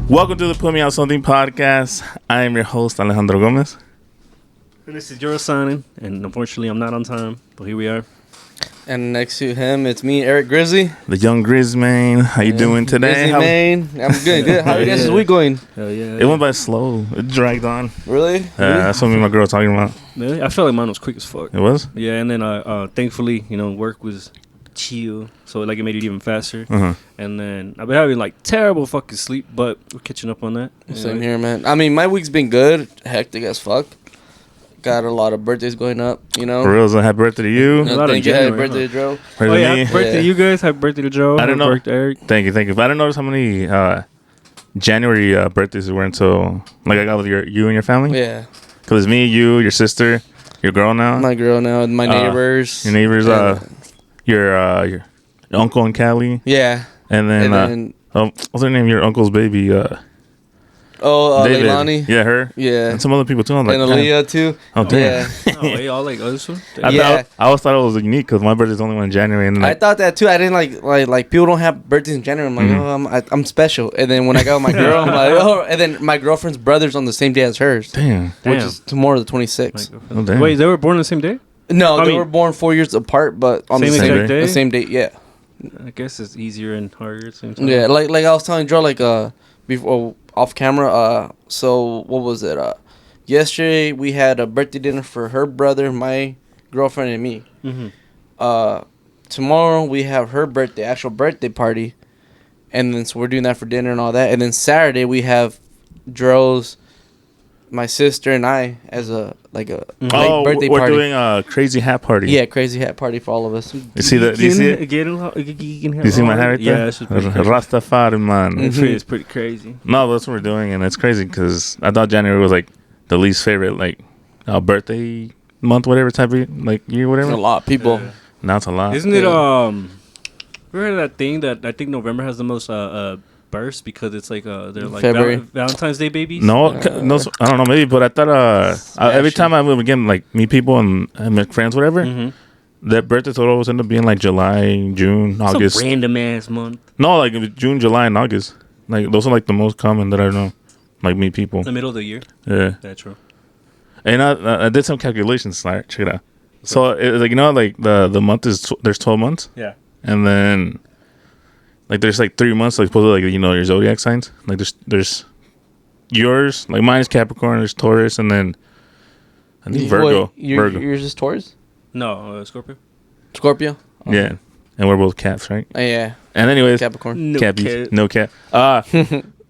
Welcome to the Put Me On Something podcast. I am your host, Alejandro Gomez. And this is Juro signing, and unfortunately I'm not on time, but here we are. And next to him, it's me, Eric Grizzly. The young Grizz man. How you doing today? Grizzly man. I'm good. How you guys' week going? Hell yeah. It went by slow. It dragged on. Really? That's what me and my girl were talking about. Really? I felt like mine was quick as fuck. It was? Yeah, and then thankfully, work was chill, so like it made it even faster. Uh-huh. And then I've been having like terrible fucking sleep, but we're catching up on that. Same here, man. I mean, my week's been good. Hectic as fuck. Got a lot of birthdays going up, For real, so happy birthday to you. A lot of Thank you. Happy January, birthday, Joe. Birthday Oh yeah, to me. happy birthday to you guys. Happy birthday to Joe. I don't Happy know. birthday, Eric. Thank you. But I didn't notice how many January birthdays were until, like, I got with you and your family. Yeah. Because it's me, you, your sister, your girl now. My girl now, and my neighbors. Your neighbors, your uncle and Callie. Yeah. And then, what's her name? Your uncle's baby, David. Leilani. Yeah, her. Yeah. And some other people too. I'm like, And damn. Aaliyah, too. Oh, damn. Yeah. Oh, wait, all like this one? Yeah. I always thought it was unique because my birthday's only one in January. And I like, thought that, too. I didn't like people don't have birthdays in January. I'm like, Mhm. I'm special. And then when I got with my girl, I'm like, oh. And then my girlfriend's brother's on the same day as hers. damn. Which is tomorrow, the 26th. Oh, damn. Wait, they were born on the same day? No, I they mean- were born 4 years apart, but on Same the same exact day? The same date, yeah. I guess it's easier and harder at the same time. Yeah, like I was telling Joe, before off camera. So what was it? Yesterday we had a birthday dinner for her brother, my girlfriend, and me. Mm-hmm. Tomorrow we have her actual birthday party, and then so we're doing that for dinner and all that. And then Saturday we have Dro's, my sister, and I as a late birthday we're party. doing a crazy hat party. Yeah, crazy hat party for all of us. You see that? Do you see it? Do You see my hat right there? Yeah, it's just pretty crazy. Rastafari, man. It's pretty crazy. No, that's what we're doing, and it's crazy because I thought January was like the least favorite, like, birthday month, whatever type of year, whatever. A lot of people. Yeah. Now it's a lot. Isn't it Yeah. we heard of that thing that I think November has the most bursts because it's like they're like February. Valentine's Day babies? No, no, I don't know, maybe, but I thought every time I move again, like meet people and make friends, whatever, their birthdays would always end up being like July, June, August. Some random ass month. No, like it was June, July, and August. Like those are like the most common that I know. Like meet people. The middle of the year. Yeah, That's true. and I did some calculations. Like, check it out. So it's like like the month is there's 12 months, Yeah. and then like there's like 3 months like supposed to like your zodiac signs. Like there's yours, like mine is Capricorn, there's Taurus, and then I think Virgo. Virgo. Yours is Taurus? No, Scorpio. Scorpio? Oh. Yeah, and we're both Caps, right? Yeah. And anyways, Capricorn. No Cappies. cap. No cap.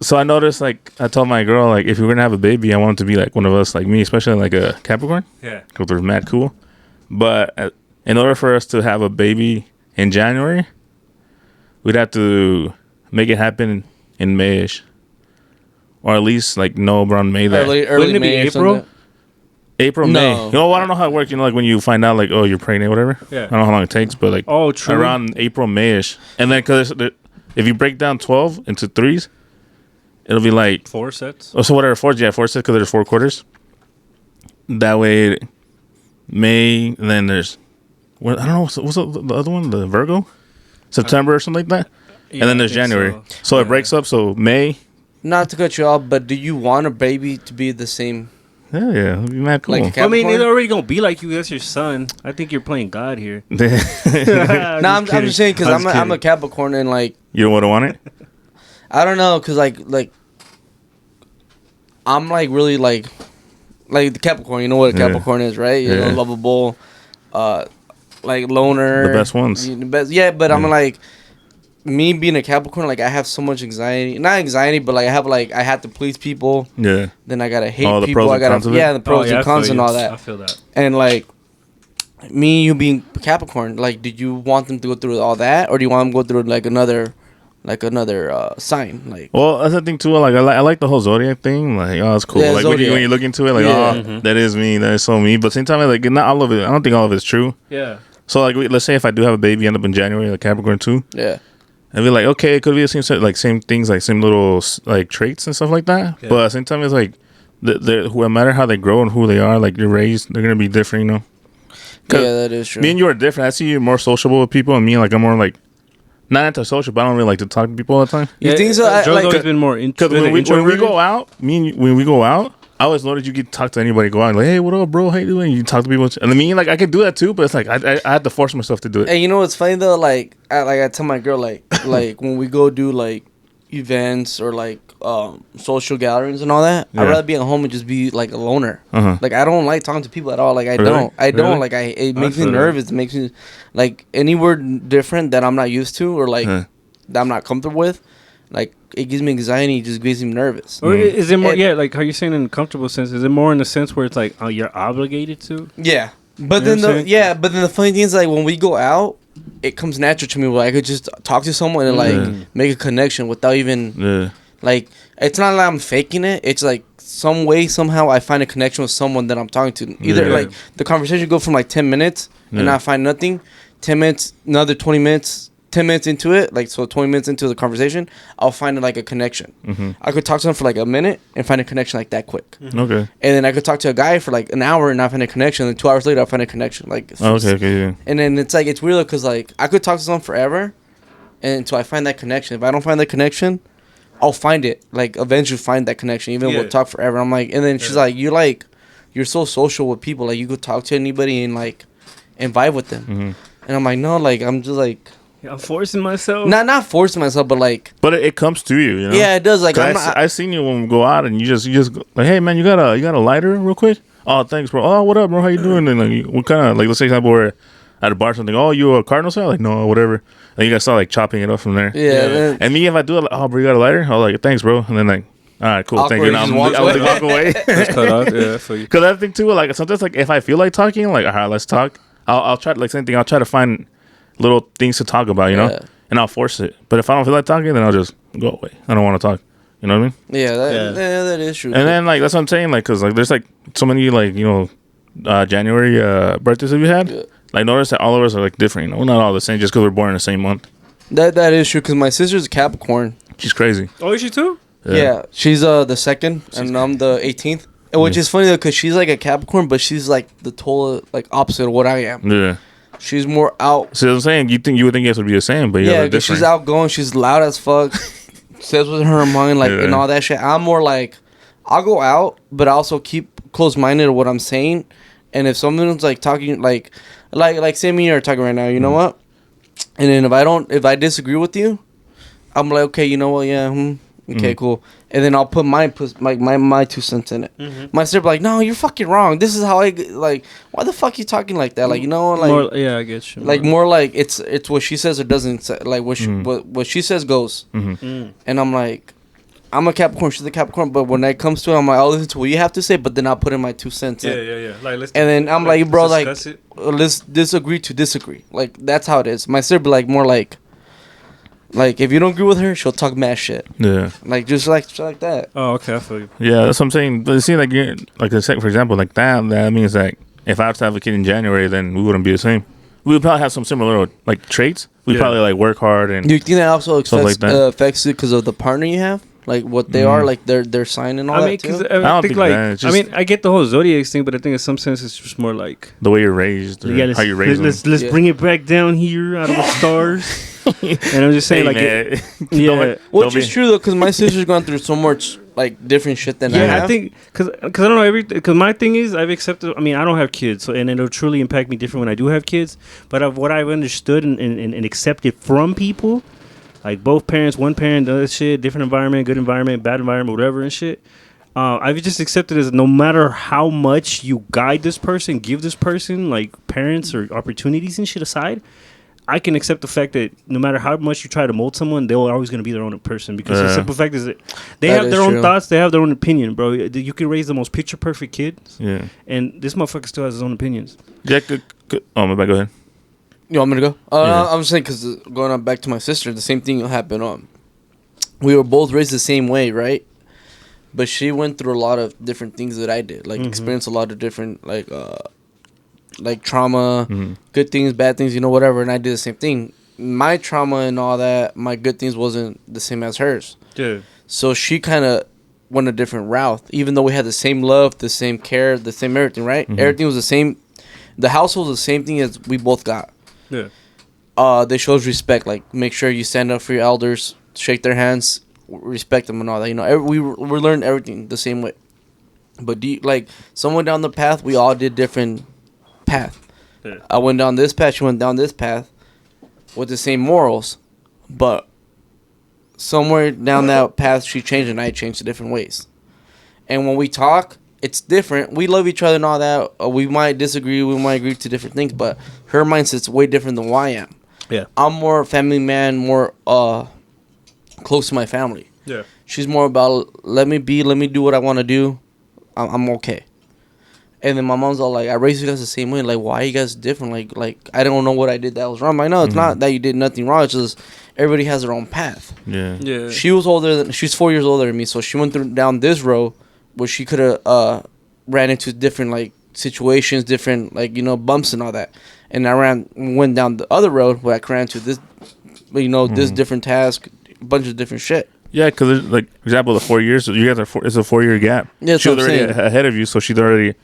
So I noticed, like, I told my girl, like, if we were gonna have a baby, I want it to be like one of us, like me, especially like a Capricorn, Yeah. because we're mad cool. But in order for us to have a baby in January, we'd have to make it happen in Mayish, or at least like know around May that Early Wouldn't it be May or April? something. April, No. May. I don't know how it works. Like when you find out, like, oh, you're pregnant, whatever. Yeah. I don't know how long it takes, but like Oh, true. around April, Mayish, and then because if you break down 12 into threes, it'll be like 4 sets. so whatever 4 sets because there's 4 quarters. That way, May, and then there's I don't know what's the other one, the Virgo, September or something like that, Yeah, and then I there's think January. So Yeah. it breaks up. So May, Not to cut you off, but do you want a baby to be the same? yeah, it'll be mad cool. Like a I mean, Capricorn? it's already gonna be like you. That's your son. I think you're playing God here. No, I'm just saying because I'm a Capricorn and like You don't want it? I don't know because like I'm like really like the Capricorn. You know what a Yeah. Capricorn is, right? You know, Yeah. lovable, like loner. The best ones. The best, yeah, but I'm Yeah. like me being a Capricorn. Like I have so much anxiety, not anxiety, but like I have to please people. Yeah. Then I gotta hate Oh, the people. pros I and gotta cons of it? the pros and cons and all I that. feel that. And like me, you being Capricorn, like, did you want them to go through all that, or do you want them to go through like another sign? Like, Well, that's the thing too. Like I like the whole zodiac thing. Like, oh, it's cool. Yeah, like when zodiac. you look into it, like, Yeah. oh, that is me. That is so me. But same time, like not all of it. I don't think all of it's true. Yeah. So like, let's say if I do have a baby, end up in January, like Capricorn too. yeah, I'd be like, okay, it could be the same set, like same things, like same little like traits and stuff like that. Yeah. But at the same time, it's like, no matter how they grow and who they are, like you're raised, they're gonna be different, you know. 'Cause yeah, that is true. me and you are different. I see you more sociable with people, and me, like I'm more like not antisocial, but I don't really like to talk to people all the time. You think so? Joe's Like, always been more Because been when we introverted. go out, when we go out, I always know that you can talk to anybody. Go out like, hey, what up, bro? How you doing? You talk to people, and I mean, like I could do that too, but it's like I had to force myself to do it. and you know what's funny though? I tell my girl like when we go do like events or like social gatherings and all that, Yeah. I'd rather be at home and just be like a loner. Uh-huh. Like I don't like talking to people at all. Like I Really? don't. I don't Really? like. It makes me feel that. nervous. It makes me like any word different that I'm not used to or like Huh. that I'm not comfortable with. Like it gives me anxiety. It just makes me nervous. Or is it more? And- Yeah, like how you're saying in a comfortable sense. Is it more in the sense where it's like, oh, you're obligated to? Yeah, but You know then what I'm saying? but then the funny thing is like when we go out, it comes natural to me where I could just talk to someone and like Yeah. make a connection without even Yeah. like it's not like I'm faking it. It's like some way somehow I find a connection with someone that I'm talking to. Either Yeah. like the conversation go from like 10 minutes and Yeah. I find nothing, 10 minutes, another 20 minutes. 10 minutes into it, like so 20 minutes into the conversation, I'll find like a connection. Mm-hmm. I could talk to someone for like a minute and find a connection like that quick. Okay. And then I could talk to a guy for like an hour and not find a connection. And 2 hours later, I'll find a connection. Like, Oh, okay. Yeah. And then it's like, it's weird because like I could talk to someone forever and until I find that connection. If I don't find that connection, I'll find it. Like, eventually find that connection. Even Yeah. we'll talk forever. I'm like, and then she's like, you're so social with people. Like, you could talk to anybody and like, and vibe with them. Mm-hmm. And I'm like, no, like, I'm just like, I'm forcing myself. not forcing myself, but like, But it comes to you, you know. yeah, it does. Like, 'Cause I'm not, I seen you when we go out, and you just go, like, hey man, you got a lighter real quick? Oh, thanks, bro. Oh, what up, bro? How you doing? And like, what kind of like, let's say example, we're at a bar or something. Oh, you a Cardinals fan? Like, no, whatever. And you guys start like chopping it up from there. yeah. Then, And me, if I do it, like, oh, bro, you got a lighter? I'm like, thanks, bro. And then like, all right, cool, thank you. Awkward, And just walks I was away. walk away. Just cut off. Yeah, I feel you. Because I think too, like sometimes, like if I feel like talking, like all right, let's talk. I'll try like same thing. I'll try to find little things to talk about, you know, Yeah. and I'll force it. But if I don't feel like talking, then I'll just go away. I don't want to talk. You know what I mean? yeah, Yeah. that is true. And then like that's what I'm saying, like because like there's like so many like January birthdays that we had. Yeah. Like notice that all of us are like different. You know, we're not all the same just because we're born in the same month. that is true because my sister's a Capricorn. She's crazy. Oh, is she too? Yeah, she's the second, and I'm the 18th. Which is funny though, cause she's like a Capricorn, but she's like the total like opposite of what I am. Yeah. She's more out. So I'm saying you would think you guys would be the same, but Yeah, yeah, 'cause she's outgoing. She's loud as fuck. Says with her mind, like and Yeah. all that shit. I'm more like, I'll go out, but I also keep close minded to what I'm saying. And if someone's like talking, like say me and you are talking right now, you know what? And then if I disagree with you, I'm like, okay, you know what? Yeah, okay, cool. And then I'll put my 2 cents in it. My sister be like, no, you're fucking wrong. This is how like. Why the fuck you talking like that? Like, you know, like More, yeah, I get you. like more like it's what she says or doesn't say. Like what she says goes. Mm. And I'm like, I'm a Capricorn, she's a Capricorn, but when it comes to it, I'm like, I'll listen to what you have to say, but then I'll put in my 2 cents Yeah, in. yeah. Like, let's. And then I'm like, bro, like, discuss it. let's disagree to disagree. Like, that's how it is. My sister be like, more like if you don't agree with her, she'll talk mad shit. Yeah. Like, just like shit like that. Oh, okay, I feel you. Yeah, that's what I'm saying. But see, like, like for example, like that means that if I was to have a kid in January, then we wouldn't be the same. We would probably have some similar like traits. We Yeah. would probably like work hard and Do you think that also Stuff affects, like that. affects it because of the partner you have? Like, what they are, like their sign and all I that, mean, too? because I I don't think think like that, it's I just- mean, I get the whole zodiac thing, but I think in some sense it's just more like the way you're raised, or how you raise them. let's Yeah. bring it back down here out of the stars. And I'm just saying, Hey, like, man. yeah, Don't Which be- is true, though, because my sister's gone through so much, like, different shit than I yeah, have. I think because I don't know because my thing is I've accepted. I mean, I don't have kids, so and it'll truly impact me different when I do have kids. But of what I've understood and accepted from people, like both parents, one parent, the other shit, different environment, good environment, bad environment, whatever and shit. I've just accepted as no matter how much you guide this person, give this person like parents or opportunities and shit aside, I can accept the fact that no matter how much you try to mold someone, they're always going to be their own person because the Yeah. simple fact is that they That have is their own true. thoughts, they have their own opinion, bro. You can raise the most picture perfect kids, Yeah. and this motherfucker still has his own opinions. Yeah. Good. Oh, my bad. Go ahead. You want me to go? Yeah. I'm just saying because going on back to my sister, the same thing happened. We were both raised the same way, right? But she went through a lot of different things that I did, like experienced a lot of different like trauma, good things, bad things, you know, whatever. And I did the same thing. My trauma and all that, my good things wasn't the same as hers. Yeah. So she kind of went a different route, even though we had the same love, the same care, the same everything, right? Everything was the same. The household was the same thing as we both got. Yeah. they shows respect. Like, make sure you stand up for your elders, shake their hands, respect them and all that. You know, we learned everything the same way. But like someone down the path, we all did different path. Yeah. I went down this path, she went down this path, with the same morals, but somewhere down that path she changed and I changed to different ways. And when we talk, it's different. We love each other and all that. We might disagree, we might agree to different things, but her mindset's way different than what I am. Yeah. I'm more a family man, more close to my family. Yeah. She's more about let me do what I want to do. I'm okay. And then my mom's all like, I raised you guys the same way. Like, why are you guys different? Like I don't know what I did that was wrong. I know it's not that you did nothing wrong. It's just everybody has their own path. Yeah. Yeah. She's 4 years older than me, so she went down this road where she could have ran into different like situations, different like bumps and all that. And I went down the other road where I ran into this, this different task, a bunch of different shit. Yeah, because like for example, the 4 years you guys it's a 4 year gap. Yeah, that's she was what I'm already saying. ahead of you, so she's already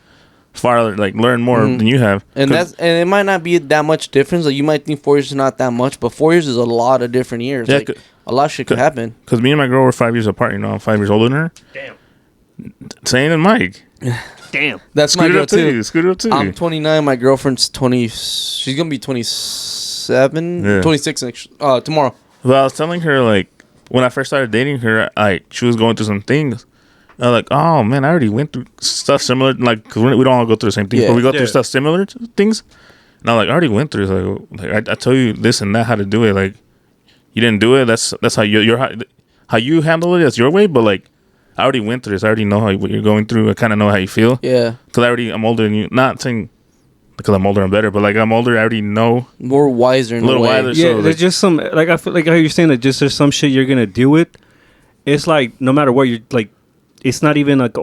far like learned more than you have. And it might not be that much difference. Like you might think 4 years is not that much, but 4 years is a lot of different years. Yeah, like, a lot of shit could happen. Because me and my girl were 5 years apart. I'm 5 years older than her. Damn. Same and Mike. Damn. That's my Scoot it girl up to too. you. Scoot it up to I'm you. 29. My girlfriend's 20. She's gonna be 27, Yeah. 26 tomorrow. Well, I was telling her like when I first started dating her, she was going through some things. I was like, oh man, I already went through stuff similar. Like, cause we don't all go through the same things, Yeah. but we go Yeah. through stuff similar to things. And I'm like, I already went through it. Like I tell you this and that how to do it. Like, you didn't do it. That's how how you handle it. That's your way. But like, I already went through this. I already know what you're going through. I kind of know how you feel. Yeah, Cause I'm older than you. Not saying because I'm older, I'm better, but like I'm older. I already know. more wiser in A little a way. wiser. Yeah, So, there's like- just some like I feel like how you're saying that just there's some shit you're gonna deal with. It's like no matter what you're like, it's not even like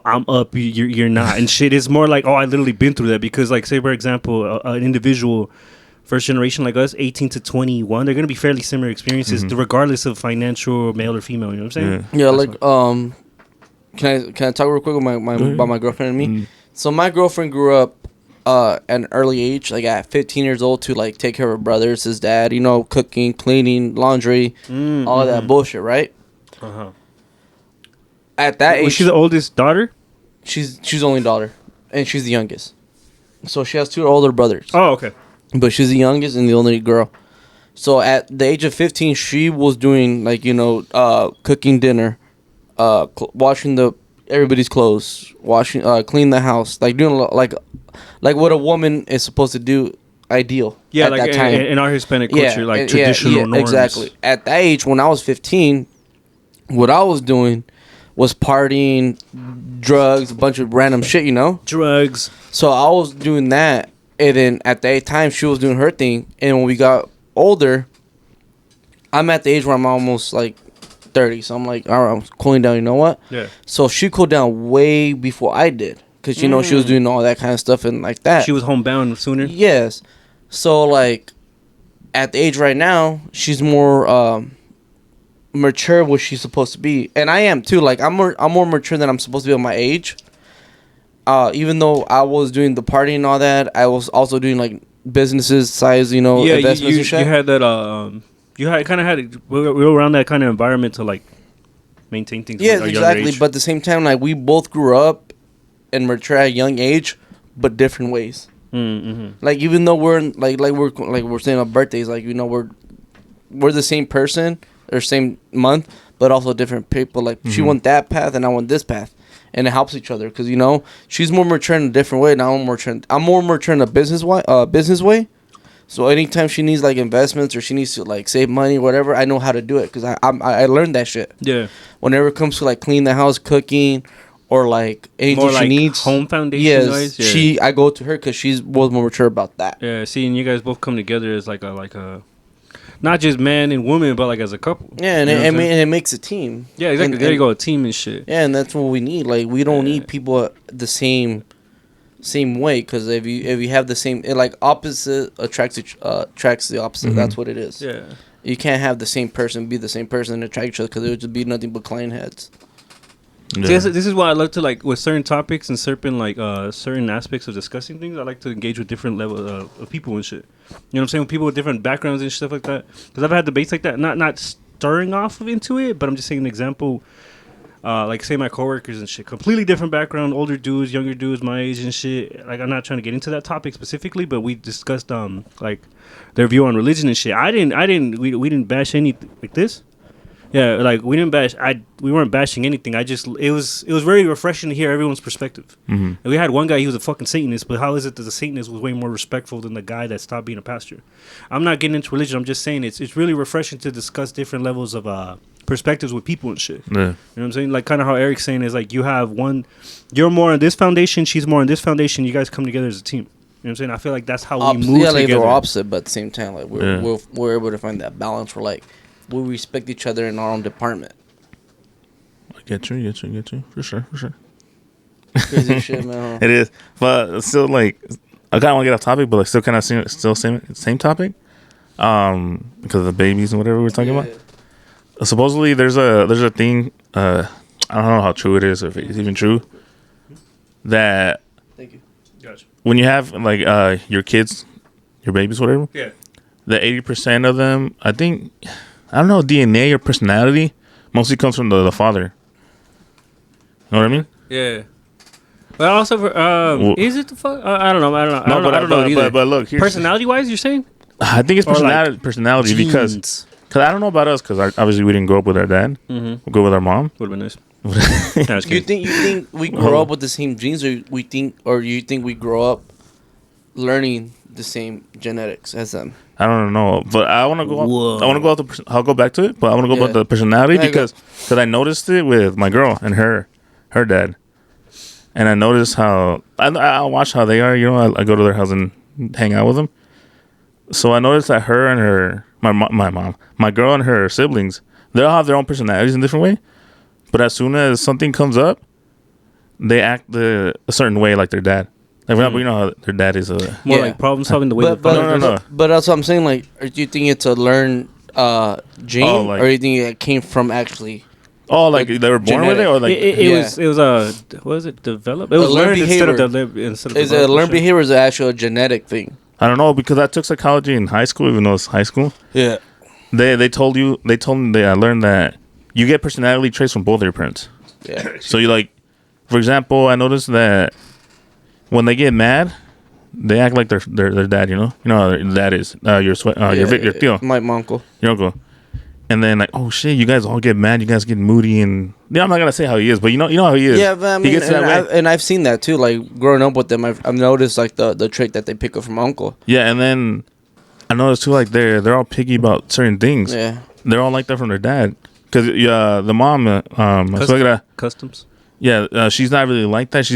I'm up, you're not, and shit. It's more like I literally been through that because like say for example an individual first generation like us 18 to 21 they're gonna be fairly similar experiences regardless of financial male or female. You know what I'm saying? Yeah. Yeah, like can I talk real quick with about my girlfriend and me? So my girlfriend grew up at an early age, like at 15 years old, to like take care of her brothers, his dad, cooking, cleaning, laundry, all that bullshit, right? Uh-huh. At that age, Was she the oldest daughter? she's the only daughter, and she's the youngest. So she has two older brothers, Oh, okay. but she's the youngest and the only girl. So at the age of 15, she was doing like cooking dinner, washing everybody's clothes, washing, clean the house, like doing like what a woman is supposed to do. Ideal. Yeah, at like that time. in our Hispanic culture, like and- traditional norms. Exactly. At that age, when I was 15, what I was doing was partying, drugs, a bunch of random shit, Drugs. So I was doing that, and then at that time, she was doing her thing. And when we got older, I'm at the age where I'm almost like 30. So I'm like, all right, I'm cooling down. You know what? Yeah. So she cooled down way before I did, because she was doing all that kind of stuff and like that. She was homebound sooner. Yes. So like at the age right now, she's more mature what she's supposed to be. And I am too. Like I'm more mature than I'm supposed to be at my age. Even though I was doing the party and all that, I was also doing like businesses size, investments and shit. You had that you had kind of had we were around that kind of environment to like maintain things. Yeah, at a younger exactly. age. But at the same time, like we both grew up and mature at a young age, but different ways. Mm-hmm. Like even though we're we're saying on birthdays, like we're the same person or same month, but also different people. Like she went that path and I went this path, and it helps each other because she's more mature in a different way, and I'm more mature in a business way. So anytime she needs like investments or she needs to like save money, whatever, I know how to do it because I learned that shit. Yeah. Whenever it comes to like clean the house, cooking, or like anything More she like needs, home foundation. yes, Yeah. I go to her because she's was more mature about that. Yeah, seeing you guys both come together as like a not just man and woman, but like as a couple. Yeah, and You know what I'm saying? it makes a team. Yeah, exactly. And- There you and- go, a team and shit. Yeah, and that's what we need. Like we don't need people the same way because if you have the same, like opposite attracts the opposite. That's what it is. Yeah. You can't have the same person be the same person and attract each other because it would just be nothing but client heads. Yeah. See, this is why I love to like with certain topics and certain like certain aspects of discussing things. I like to engage with different level of people and shit. You know what I'm saying? With people with different backgrounds and stuff like that. Because I've had debates like that, not stirring off of into it, but I'm just saying an example. Like say my coworkers and shit, completely different background, older dudes, younger dudes, my age and shit. Like I'm not trying to get into that topic specifically, but we discussed like their view on religion and shit. We didn't bash any like this. Yeah, like we didn't bash. We weren't bashing anything. It was very refreshing to hear everyone's perspective. Mm-hmm. And we had one guy, he was a fucking Satanist, but how is it that the Satanist was way more respectful than the guy that stopped being a pastor? I'm not getting into religion. I'm just saying it's really refreshing to discuss different levels of perspectives with people and shit. Yeah. You know what I'm saying? Like kind of how Eric's saying is like you have one, you're more on this foundation, she's more on this foundation. You guys come together as a team. You know what I'm saying? I feel like that's how we move like together. they're opposite, but at the same time, like we're able to find that balance. We're like we respect each other in our own department. I get you. For sure. Crazy shit, man. It is, but still, like, I kind of want to get off topic, but like, still kind of same topic, because of the babies and whatever we're talking about. Supposedly, there's a thing. I don't know how true it is, or if it's even true, that Thank you. Gotcha. when you have like your kids, your babies, whatever, Yeah. the 80% of them, I think, I don't know, DNA or personality mostly comes from the father. You know what I mean? Yeah. But also, is it the fuck? I don't know. I don't know either. But look, here's, Personality-wise, you're saying? I think it's Or, like, personality because Genes. I don't know about us because obviously we didn't grow up with our dad. Mm-hmm. We grew up with our mom. Would have been nice. Nah, just You kidding. think we grow up with the same genes, or you think we grow up learning the same genetics as them? I don't know, but I want to go. Whoa. I want to go out I'll go back to it, but I want to go about the personality Yeah, because I noticed it with my girl and her dad, and I noticed how I watch how they are. You know, I go to their house and hang out with them. So I noticed that her and my mom, my girl and her siblings, they all have their own personalities in a different way. But as soon as something comes up, they act a certain way like their dad. Like, for example, you know how their dad is a... More Yeah. like problem solving the way But the but, father No. but that's what I'm saying. Like, do you think it's a learned gene, Oh, like- or you think it came from actually? Oh, like they were born with it? Or like... it Yeah. was what was it developed? It was learned learned instead of behavior. instead of Is it developed, learned for sure. behavior? Or is it actually a genetic thing? I don't know, because I took psychology in high school, even though it's high school. Yeah. They told me I learned that you get personality traits from both of your parents. Yeah. So you like, for example, I noticed that when they get mad, they act like their dad. You know how their dad is your Theo, My uncle. your uncle. And then like, oh shit, you guys all get mad. You guys get moody, and I'm not gonna say how he is, but you know how he is. Yeah, but I mean, he gets that way. and I've seen that too. Like growing up with them, I've noticed like the trait that they pick up from uncle. Yeah, and then I noticed too, like they're all picky about certain things. Yeah. They're all like that from their dad. Because the mom, Customs. she's not really like that.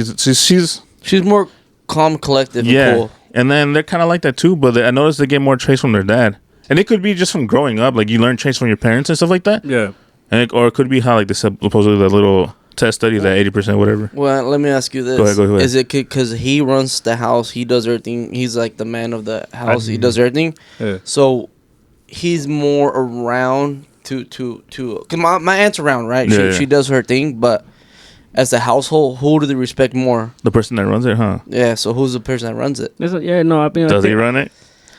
She's more calm, collective, Yeah, and cool. and then they're kind of like that too. But I noticed they get more traits from their dad, and it could be just from growing up. Like you learn traits from your parents and stuff like that. Yeah. And or it could be how like supposedly the little test study that 80% whatever. Well, let me ask you this: Go ahead. Is it because he runs the house? He does everything. He's like the man of the house. He does everything. Yeah. So he's more around to. Cause my aunt's around, right? Yeah. She does her thing, but as a household, who do they respect more? The person that runs it, huh? Yeah. So who's the person that runs it? Yeah, no, I mean, Does he run it?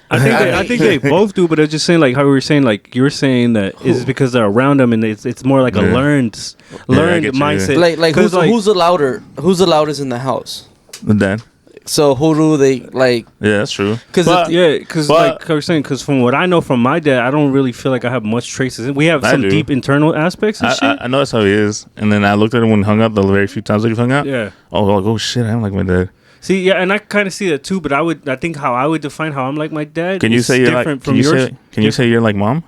I think they both do, but I was just saying, like how we were saying, like you were saying that is because they're around them, and it's more like a Yeah. learned I get you, mindset. Like 'Cause, who's the louder? Who's the loudest in the house? The dad. So who do they like? Yeah, that's true. Because But- Yeah, because But- like I was saying, because from what I know from my dad, I don't really feel like I have much traces. We have I some do. deep internal aspects and shit. I know that's how he is. And then I looked at him when he hung out the very few times that he hung out. Yeah. Oh, like, oh shit, I'm like my dad. See, yeah, and I kind of see that too. But I think how I would define how I'm like my dad. Can you is say you're different like? from Can you yours? say? Can you say you're like mom?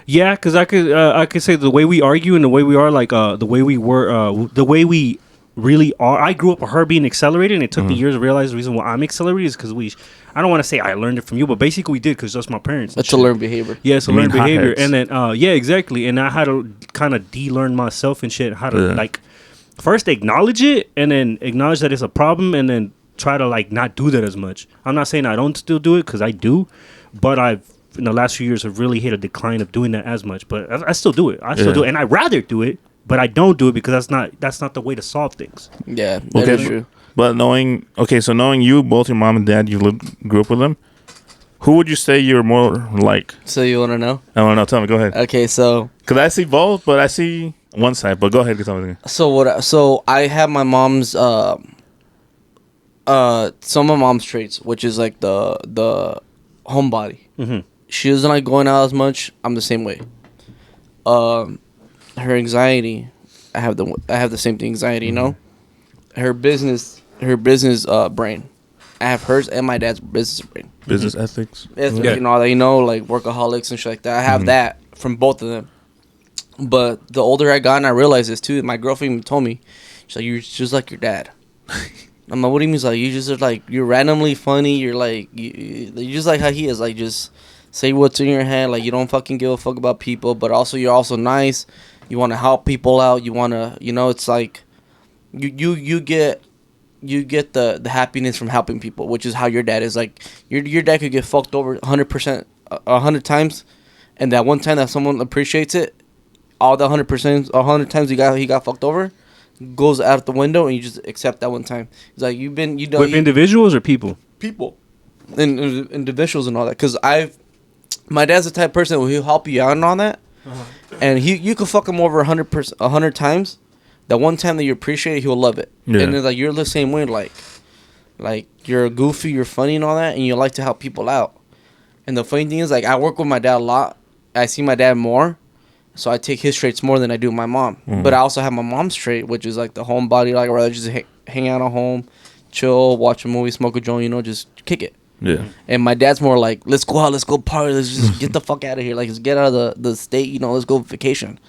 Yeah, because I could say the way we argue and the way we are, like the way we were, the way we really are. I grew up with her being accelerated, and it took me years to realize the reason why I'm accelerated is because I don't want to say I learned it from you, but basically we did because that's my parents. and That's a shit. learned behavior. Yeah, it's a You mean learned behavior, hotheads. and then yeah, exactly. And I had to kind of de-learn myself and shit. How to Yeah. like first acknowledge it, and then acknowledge that it's a problem, and then try to like not do that as much. I'm not saying I don't still do it because I do, but I've in the last few years have really hit a decline of doing that as much. But I still do it. I still Yeah. do it, and I'd rather do it but I don't do it because that's not the way to solve things. Yeah, that Okay. is true. But knowing you, both your mom and dad, grew up with them. Who would you say you're more like? So you want to know? I don't know. Tell me. Go ahead. Okay, so Because I see both, but I see one side. But go ahead. Tell me. So I have my mom's some of my mom's traits, which is like the homebody. Mm-hmm. She doesn't like going out as much. I'm the same way. Her anxiety, I have the same thing. Anxiety, you know. Her business brain. I have hers and my dad's business brain. Business ethics. Yeah. And all that, like workaholics and shit like that. I have that from both of them. But the older I got, and I realized this too. My girlfriend even told me, she's like, "You're just like your dad." I'm like, "What do you mean?" He's like, "You just are like you're randomly funny. You're like you're just like how he is. Like just say what's in your head. Like you don't fucking give a fuck about people, but also you're also nice. You want to help people out. You want to, it's like you get." You get the happiness from helping people, which is how your dad is. Like your dad could get fucked over 100%, 100 times, and that one time that someone appreciates it, all the 100%, 100 times he got fucked over, goes out the window, and you just accept that one time. It's like with individuals or people, and individuals and all that. Because my dad's the type of person who he'll help you out and all that, and you could fuck him over 100 times. That one time that you appreciate it, he'll love it. Yeah. And it's like you're the same way, like you're goofy, you're funny and all that, and you like to help people out. And the funny thing is, like, I work with my dad a lot. I see my dad more, so I take his traits more than I do my mom. Mm-hmm. But I also have my mom's trait, which is like the homebody, like I'd rather just hang out at home, chill, watch a movie, smoke a joint, just kick it. Yeah. And my dad's more like, let's go out, let's go party, let's just get the fuck out of here, like let's get out of the state, let's go vacation.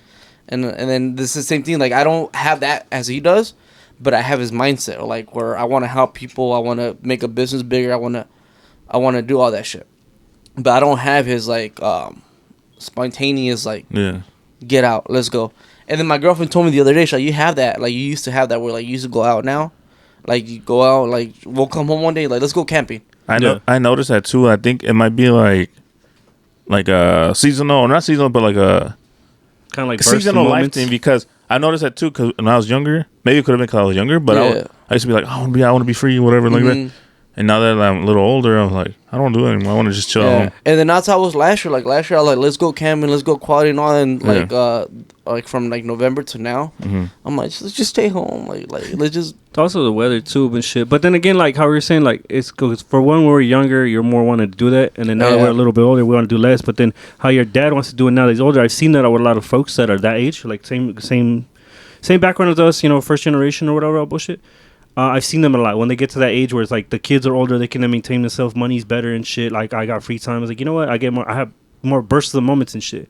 And then this is the same thing. Like I don't have that as he does, but I have his mindset. Like where I want to help people. I want to make a business bigger. I want to do all that shit. But I don't have his like spontaneous like get out, let's go. And then my girlfriend told me the other day, she's like, you have that. Like you used to have that where like you used to go out now, like you go out like we'll come home one day like let's go camping. I know. I noticed that too. I think it might be like a seasonal, or not seasonal, but like a kind of like seasonal life thing, because I noticed that too. Because when I was younger, maybe it could have been because I was younger, but I used to be like, I want to be free, whatever, like that. And now that I'm a little older, I'm like, I don't do it anymore. I want to just chill at home. And then that's how I was last year. Like last year, I was like, let's go camping, let's go quality and all. And like from like November to now, I'm like, let's just stay home. Like let's just. It's also the weather too and shit. But then again, like how we were saying, like it's cause for when we were younger, you're more wanting to do that, and then now that we're a little bit older, we want to do less. But then how your dad wants to do it now that he's older, I've seen that with a lot of folks that are that age, like same background as us, first generation or whatever bullshit. I've seen them a lot when they get to that age where it's like the kids are older, they can maintain themselves, money's better and shit. Like I got free time. I was like, you know what? I have more bursts of the moments and shit.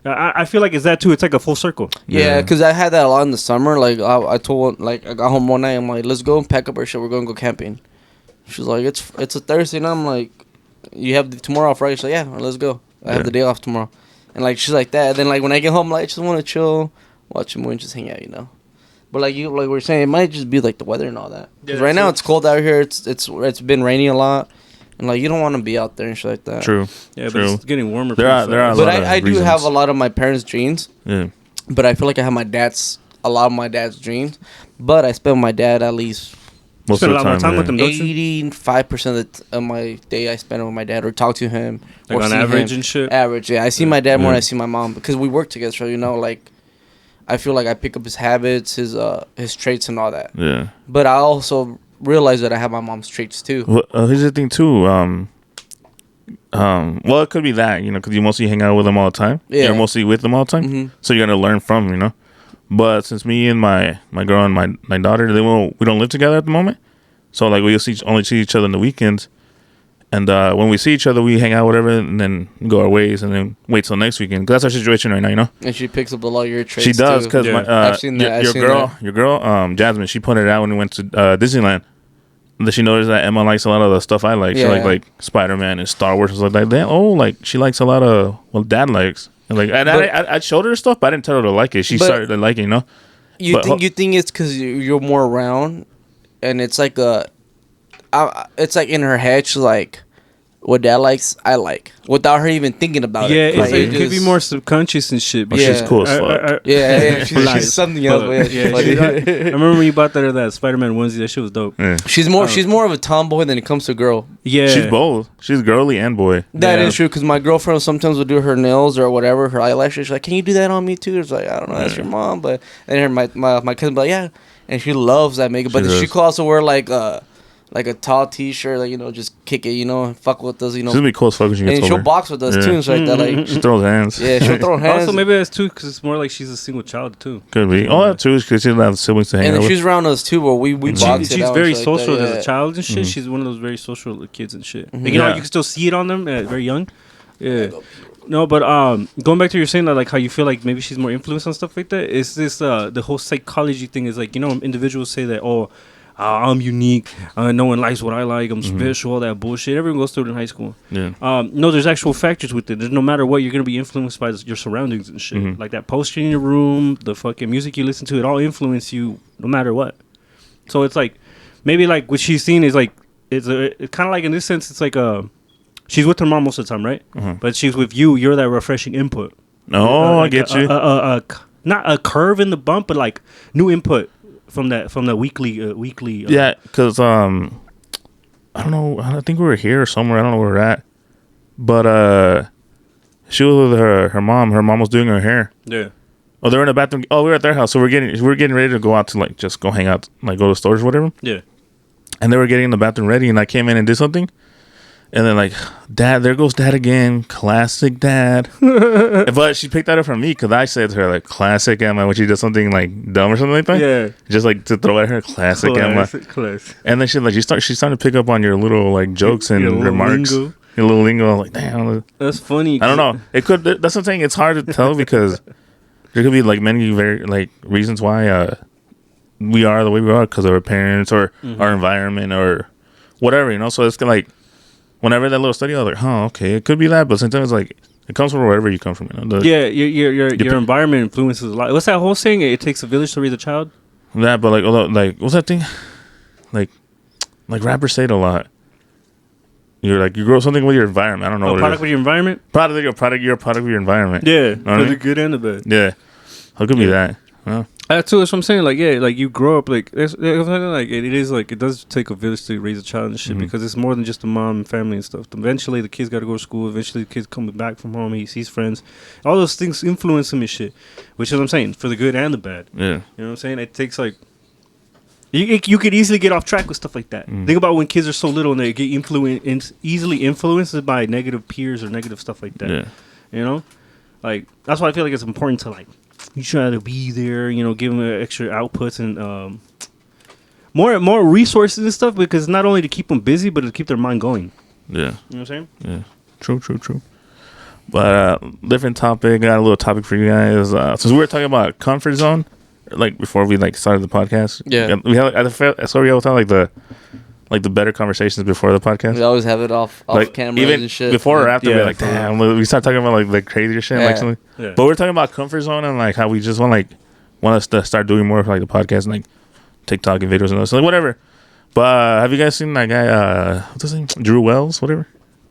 I feel like it's that too. It's like a full circle. Yeah, because I had that a lot in the summer. Like I told, like I got home one night. I'm like, let's go and pack up our shit. We're gonna go camping. She's like, it's a Thursday, and I'm like, you have tomorrow off, right? She's like, yeah, let's go. I have the day off tomorrow, and like she's like that. And then like when I get home, like I just want to chill, watch a movie, and just hang out, But like we were saying, it might just be like the weather and all that. Because right now it's cold out here. It's been raining a lot. And like you don't want to be out there and shit like that. True. Yeah, but it's getting warmer. There are but I do have a lot of my parents' genes. Yeah. But I feel like I have a lot of my dad's genes. But I spend my dad at least Most of the time, time with him, don't you? 85% of my day I spend with my dad or talk to him. Like or on see average him. and shit. Average, yeah. I see my dad more than I see my mom because we work together. So like, I feel like I pick up his habits, his traits, and all that. Yeah. But I also realize that I have my mom's traits too. Well, here's the thing too. Well, it could be that because you mostly hang out with them all the time. Yeah. You're mostly with them all the time, so you're gonna learn from them. But since me and my girl and my daughter, we don't live together at the moment, so like we only see each other on the weekends. And when we see each other, we hang out, whatever, and then go our ways, and then wait till next weekend. 'Cause that's our situation right now, And she picks up a lot of your traits. She does, because I've seen that. your girl, Jasmine, she pointed it out when we went to Disneyland. That she noticed that Emma likes a lot of the stuff I like. She like Spider-Man and Star Wars and stuff like that. Oh, like she likes a lot of what Dad likes. And I showed her stuff, but I didn't tell her to like it. She started to like it, You think it's because you're more around, and it's like it's like in her head. She's like what dad likes, I like, without her even thinking about Yeah, it. it's Like, it could be more subconscious and shit. Oh, But she's Yeah. cool as fuck. Yeah, she's Lies. something else. But yeah, she's funny. I remember when you bought that Spider-Man onesie. That shit was dope. Yeah. She's more of a tomboy than it comes to girl. Yeah, She's both. She's girly and boy. That is Yeah. true, because my girlfriend sometimes will do her nails or whatever, her eyelashes. She's like, "Can you do that on me too?" It's like, I don't know, that's your mom, but and her, my cousin be like, "Yeah," and she loves that makeup. But She she does. could also wear like a tall T-shirt, like, just kick it, and fuck with us, She's gonna be cool as fuck when she gets and she'll older. box with us Yeah. too, and shit like that. Like, She throws hands. yeah, she'll throw hands. Also, maybe that's too because it's more like she's a single child too. Could be. All that too is because she doesn't have siblings to hang and out then with. she's around us too, where we And box it she's out and very shit like that, social as yeah. a child and shit. Mhm. She's one of those very social kids and shit. Mhm. Like, you know, Yeah. you can still see it on them very young. Yeah. No, but going back to your saying that, like, how you feel like maybe she's more influenced on stuff like that. Is this the whole psychology thing? Is like, individuals say that, oh, I'm unique. No one likes what I like. I'm special. All that bullshit. Everyone goes through it in high school. Yeah. No, there's actual factors with it. There's no matter what, you're gonna be influenced by your surroundings and shit. Mhm. Like that poster in your room, the fucking music you listen to, it all influence you no matter what. So it's like maybe like what she's seen is like it's kind of like in this sense it's like she's with her mom most of the time, right? Mhm. But she's with you. You're that refreshing input. Oh, I Like get you. not a curve in the bump, but like new input from that weekly. Yeah, because I don't know. I think we were here or somewhere. I don't know where we're at. But she was with her mom. Her mom was doing her hair. Yeah. Oh, they were in the bathroom. Oh, we were at their house, so we're getting ready to go out to like just go hang out, like go to stores or whatever. Yeah. And they were getting in the bathroom ready, and I came in and did something. And then like, Dad, there goes Dad again. Classic Dad. But she picked that up from me because I said to her like, classic Emma, when she did something like dumb or something like that. Yeah. Just like to throw at her, classic Emma. Classic. And then she started to pick up on your little like jokes and Your little remarks, lingo. your little lingo. I was like, damn, That's funny. I don't know. It could. That's what I'm saying. It's hard to tell because there could be like many very like reasons why we are the way we are because of our parents or our environment or whatever. So it's like whenever that little study, I was like, huh, okay, it could be that, but sometimes like it comes from wherever you come from. Yeah, your environment influences a lot. What's that whole saying? It takes a village to raise a child. That, but like, although, like, what's that thing? Like rappers say it a lot. You grow something with your environment. I don't know. A product with your environment. You're a product of your environment. Yeah, Know what for I the mean? good and the bad. Yeah. How could be that? Huh? That's what I'm saying. Like, yeah, like you grow up like like it is like it does take a village to raise a child and shit because it's more than just the mom and family and stuff. Eventually, the kids got to go to school. Eventually, the kids coming back from home. He sees friends. All those things influence him and shit. Which is what I'm saying for the good and the bad. Yeah. You know what I'm saying? It takes like you could easily get off track with stuff like that. Think about when kids are so little and they get easily influenced by negative peers or negative stuff like that. Yeah. You know, like that's why I feel like it's important to like you try to be there. Give them extra outputs and more resources and stuff because not only to keep them busy but to keep their mind going. Yeah. You know what I'm saying? Yeah. True. But different topic. Got a little topic for you guys. Since we were talking about comfort zone, like before we like started the podcast. Yeah. We had. I saw we always have like the better conversations before the podcast. We always have it off Like camera even and shit. before or after, Yeah, we're like, damn. We start talking about like the crazier shit, Yeah. like something. Yeah. But we're talking about comfort zone and like how we just want us to start doing more of like the podcast and like TikTok and videos and all. So like whatever. But have you guys seen that guy? What's his name? Drew Wells, whatever.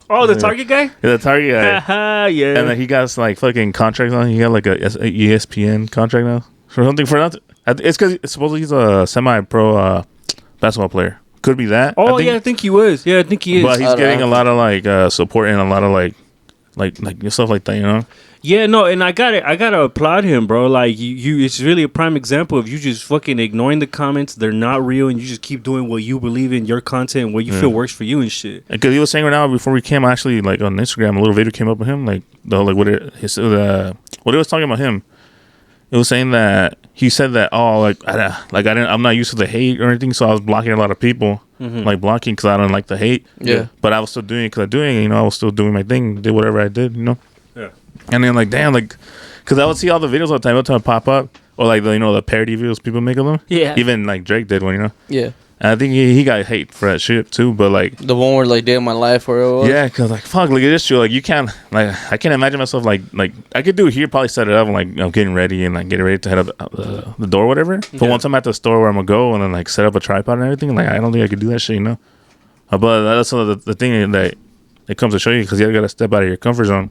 Oh, the Target guy? Yeah, the Target guy. Yeah. And then he got like fucking contracts on. He got like a ESPN contract now for something for nothing. It's because supposedly he's a semi-pro basketball player. Could be that. Oh, I think he was. Yeah, I think he is. But he's I don't getting know. a lot of like support and a lot of like stuff like that. Yeah, no, and I gotta applaud him, bro. Like you, it's really a prime example of you just fucking ignoring the comments. They're not real, and you just keep doing what you believe in, your content, what you feel works for you and shit. Because he was saying right now before we came, actually like on Instagram, a little video came up with him, like what it was talking about him. It was saying that he said that I'm not used to the hate or anything, so I was blocking a lot of people, like blocking because I don't like the hate. Yeah. But I was still doing it because I was still doing my thing, did whatever I did, Yeah. And then like damn, like because I would see all the videos all the time, every time pop up or like the parody videos people make of them. Yeah. Even like Drake did one, Yeah. And I think he got hate for that shit too, but like. The one where like Day of My Life where it was. Yeah, because like fuck, like it's true. Like you can't, like I can't imagine myself like I could do it here, probably set it up and like I'm getting ready and like getting ready to head up the door or whatever. But once I'm at the store where I'm gonna go and then like set up a tripod and everything, like I don't think I could do that shit, But that's the thing that it comes to show you, because you gotta step out of your comfort zone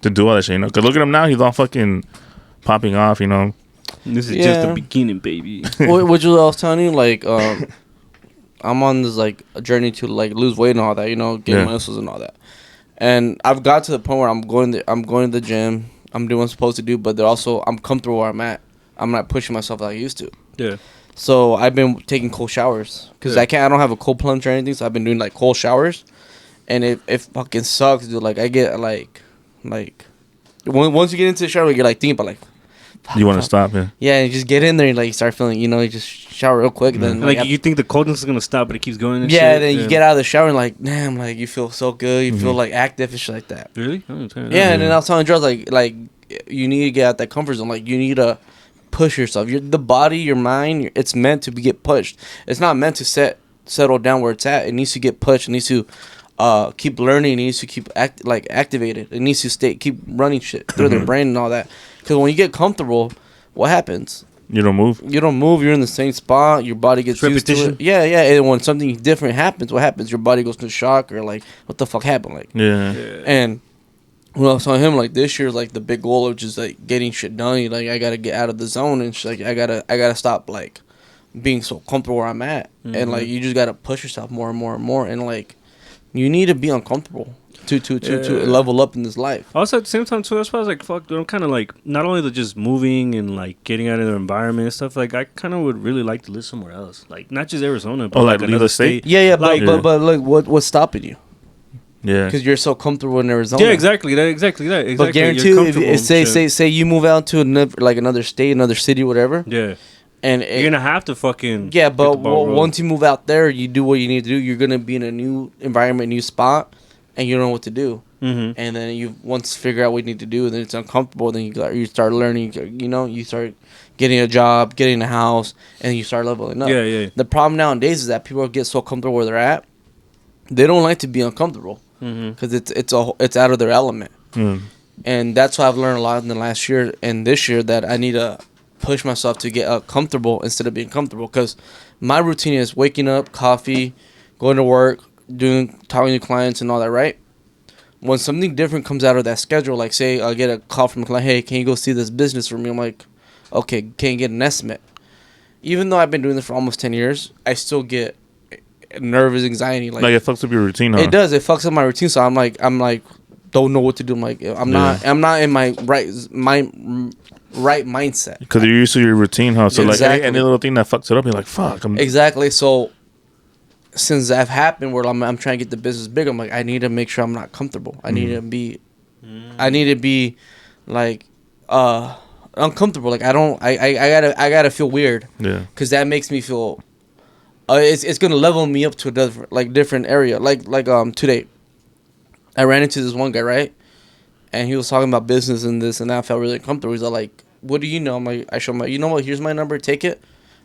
to do all that shit. You know, because look at him now; he's all fucking popping off. You know. This is just the beginning, baby. What you I was telling you, like, I'm on this like a journey to like lose weight and all that, you know, gain muscles and all that. And I've got to the point where I'm going to the gym, I'm doing what I'm supposed to do, but I'm comfortable where I'm at. I'm not pushing myself like I used to. Yeah. So I've been taking cold showers because I don't have a cold plunge or anything. So I've been doing like cold showers, and it fucking sucks, dude. Like I get like once you get into the shower, you're like thinking about like. You want to stop, yeah? Yeah, and you just get in there and like you start feeling, you know, you just shower real quick. And then like you think the coldness is gonna stop, but it keeps going. And yeah, shit. then you get out of the shower and like, damn, like you feel so good. You feel like active and shit like that. Really? Yeah, and then I was telling Joe like you need to get out that comfort zone. Like you need to push yourself. The body, your mind, it's meant to get pushed. It's not meant to settle down where it's at. It needs to get pushed. It needs to keep learning. It needs to keep activated. It needs to keep running shit through their brain and all that. Because when you get comfortable, what happens? You don't move. You don't move. You're in the same spot. Your body gets used to it. Yeah. And when something different happens, what happens? Your body goes into shock or like, what the fuck happened? Like, yeah. And when I was telling him like this year, like the big goal of just like getting shit done. Like I gotta get out of the zone and shit. Like I gotta stop like being so comfortable where I'm at. And like you just gotta push yourself more and more and more. And like you need to be uncomfortable to level up in this life. Also at the same time too, that's why I was like, fuck, dude, I'm kind of like not only the just moving and like getting out of the environment and stuff. Like I kind of would really like to live somewhere else, like not just Arizona, but like leave the state. Yeah, but like what's stopping you? Yeah, because you're so comfortable in Arizona. Yeah, exactly that. But guarantee if say you move out to another state, another city, whatever. Yeah. And you're gonna have to fucking but once you move out there, you do what you need to do. You're gonna be in a new environment, new spot, and you don't know what to do. Mm-hmm. And then you once figure out what you need to do, and then it's uncomfortable. Then you start learning. You know, you start getting a job, getting a house, and you start leveling up. Yeah. The problem nowadays is that people get so comfortable where they're at, they don't like to be uncomfortable because it's out of their element. And that's why I've learned a lot in the last year and this year that I need to push myself to get comfortable instead of being comfortable. Because my routine is waking up, coffee, going to work, talking to clients and all that, right? When something different comes out of that schedule, like say I get a call from a client, hey, can you go see this business for me? I'm like, okay, can you get an estimate? Even though I've been doing this for almost 10 years, I still get nervous anxiety. Like it fucks up your routine, huh? It does. It fucks up my routine. So I'm like, don't know what to do. I'm like, I'm not in my right mindset. Because you're used to your routine, huh? So exactly. Like any little thing that fucks it up, you're like, fuck. Exactly. So since that happened, where I'm trying to get the business big, I'm like, I need to make sure I'm not comfortable. I need to be like uncomfortable. Like I gotta feel weird. Yeah. Because that makes me feel. It's gonna level me up to a different area. Like today, I ran into this one guy, right, and he was talking about business and this and that. I felt really comfortable. He's like, "What do you know?" I'm like, I show him, you know what? Here's my number. Take it.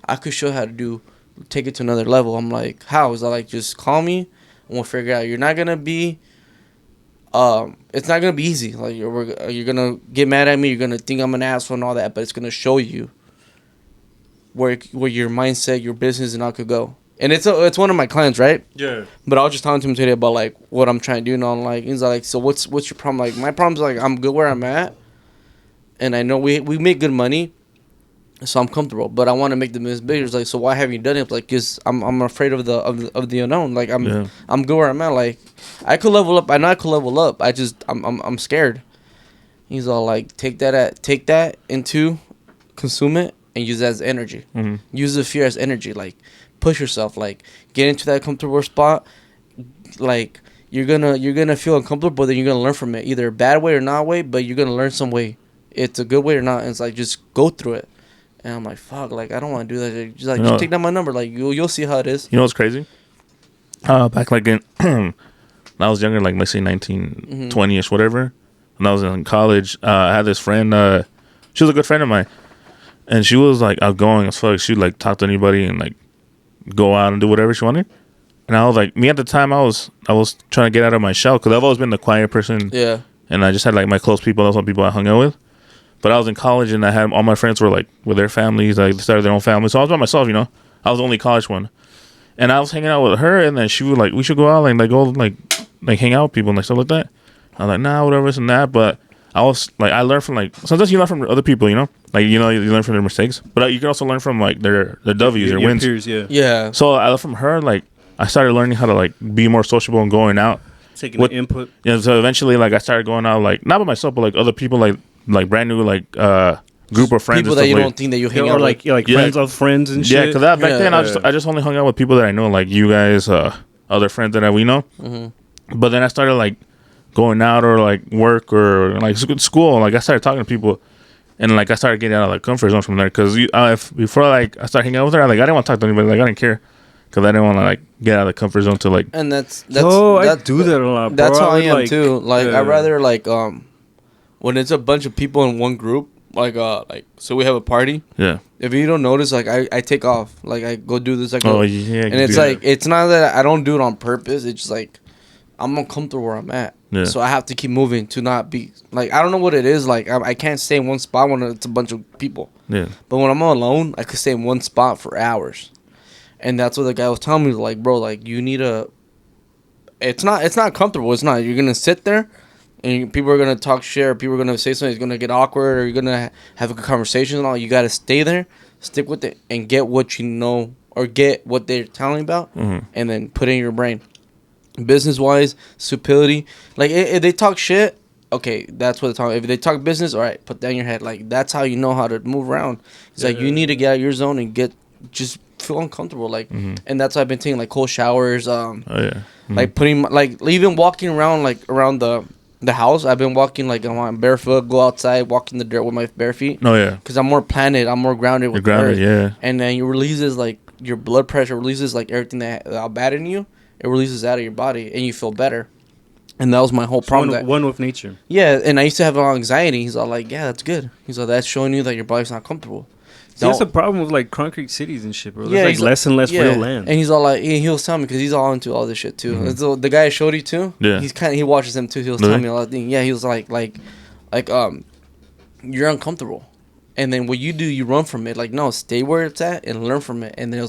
I could show you how to take it to another level. I'm like, how? He's like, just call me and we'll figure it out. You're not gonna be. It's not gonna be easy. Like you're gonna get mad at me. You're gonna think I'm an asshole and all that. But it's gonna show you where your mindset, your business, and all could go. And it's one of my clients, right? Yeah. But I was just talking to him today about like what I'm trying to do, and I'm like, he's like, so what's your problem? Like my problem's like I'm good where I'm at, and I know we make good money, so I'm comfortable. But I want to make the business bigger. It's like, so why haven't you done it? Like, cause I'm afraid of the unknown. Like I'm good where I'm at. Like I could level up. I know I could level up. I'm scared. He's all like, take that into, consume it. And use that as energy. Use the fear as energy. Like, push yourself. Like, get into that comfortable spot. Like, you're gonna feel uncomfortable, but then you're gonna learn from it, either a bad way or not way. But you're gonna learn some way. It's a good way or not. And it's like just go through it. And I'm like, fuck. Like, I don't want to do that. Just take down my number. Like, you'll see how it is. You know what's crazy? Back like in when I was younger, like let's say 19, 20ish, whatever. When I was in college, I had this friend. She was a good friend of mine. And she was like outgoing as fuck. She'd like talk to anybody and like go out and do whatever she wanted. And I was like, me at the time, I was trying to get out of my shell because I've always been the quiet person. Yeah. And I just had like my close people. That's what people I hung out with. But I was in college and I had all my friends were like with their families. Like they started their own families. So I was by myself, you know. I was the only college one. And I was hanging out with her, and then she was like, we should go out and like go like like hang out with people and like stuff like that. I'm like, nah, whatever, this and that. But I was like, I learned from like sometimes you learn from other people, you know, like you learn from their mistakes, but you can also learn from like their W's, their wins. Peers, yeah. Yeah. So I learned from her. Like I started learning how to like be more sociable and going out. Taking the input. Yeah. So eventually, like I started going out, like not by myself, but like other people, like brand new like group of friends. People and that stuff you like, don't think that you hang Or out like with. friends of friends and yeah, shit. because back Yeah, then I just only hung out with people that I know, like you guys, other friends that we know. Mm-hmm. But then I started like going out or like work or like school. Like I started talking to people, and like I started getting out of like comfort zone from there. Because before like I started hanging out with her, like I didn't want to talk to anybody. Like I didn't care because I didn't want to like get out of the comfort zone to like. And that's I do that a lot, bro. That's how I would, am like, too. Like yeah. I'd rather like when it's a bunch of people in one group, like so we have a party. Yeah. If you don't notice, like I take off, like I go do this, I go, Oh yeah. and it's like it's not that I don't do it on purpose. It's just like I'm uncomfortable where I'm at, Yeah. so I have to keep moving to not be like I don't know what it is. Like I can't stay in one spot when it's a bunch of people. Yeah. But when I'm alone, I could stay in one spot for hours, and that's what the guy was telling me. Like, bro, like you need a. It's not comfortable. It's not. You're gonna sit there, and people are gonna talk shit. Or people are gonna say something. It's gonna get awkward, or you're gonna have a good conversation and all. You gotta stay there, stick with it, and get what you know, or get what they're telling you about, and then put it in your brain. Business wise, stupidity. Like if they talk shit, okay, that's what they're talking. If they talk business, all right, put that in your head. Like that's how you know how to move around. It's like you need to get out of your zone and just feel uncomfortable. Like, and that's why I've been taking like cold showers. Oh yeah. Like putting like even walking around like around the house. I've been walking like I'm barefoot, go outside, walk in the dirt with my bare feet. Oh yeah. Because I'm more planted. I'm more grounded with You're grounded, the earth. yeah. And then you releases like your blood pressure releases like everything that bad in you. It releases out of your body and you feel better. And that was my whole problem. One with nature. Yeah, and I used to have anxiety. He's all like, yeah, that's good. He's like, that's showing you that your body's not comfortable. See, that's the problem with like concrete cities and shit, bro. Yeah, There's like less and less real land. And he's all like, he was telling me because he's all into all this shit too. So the guy I showed you too. Yeah. He watches them too. He was telling me a lot of things. Yeah, he was like you're uncomfortable, and then what you do, you run from it. Like no, stay where it's at and learn from it, and then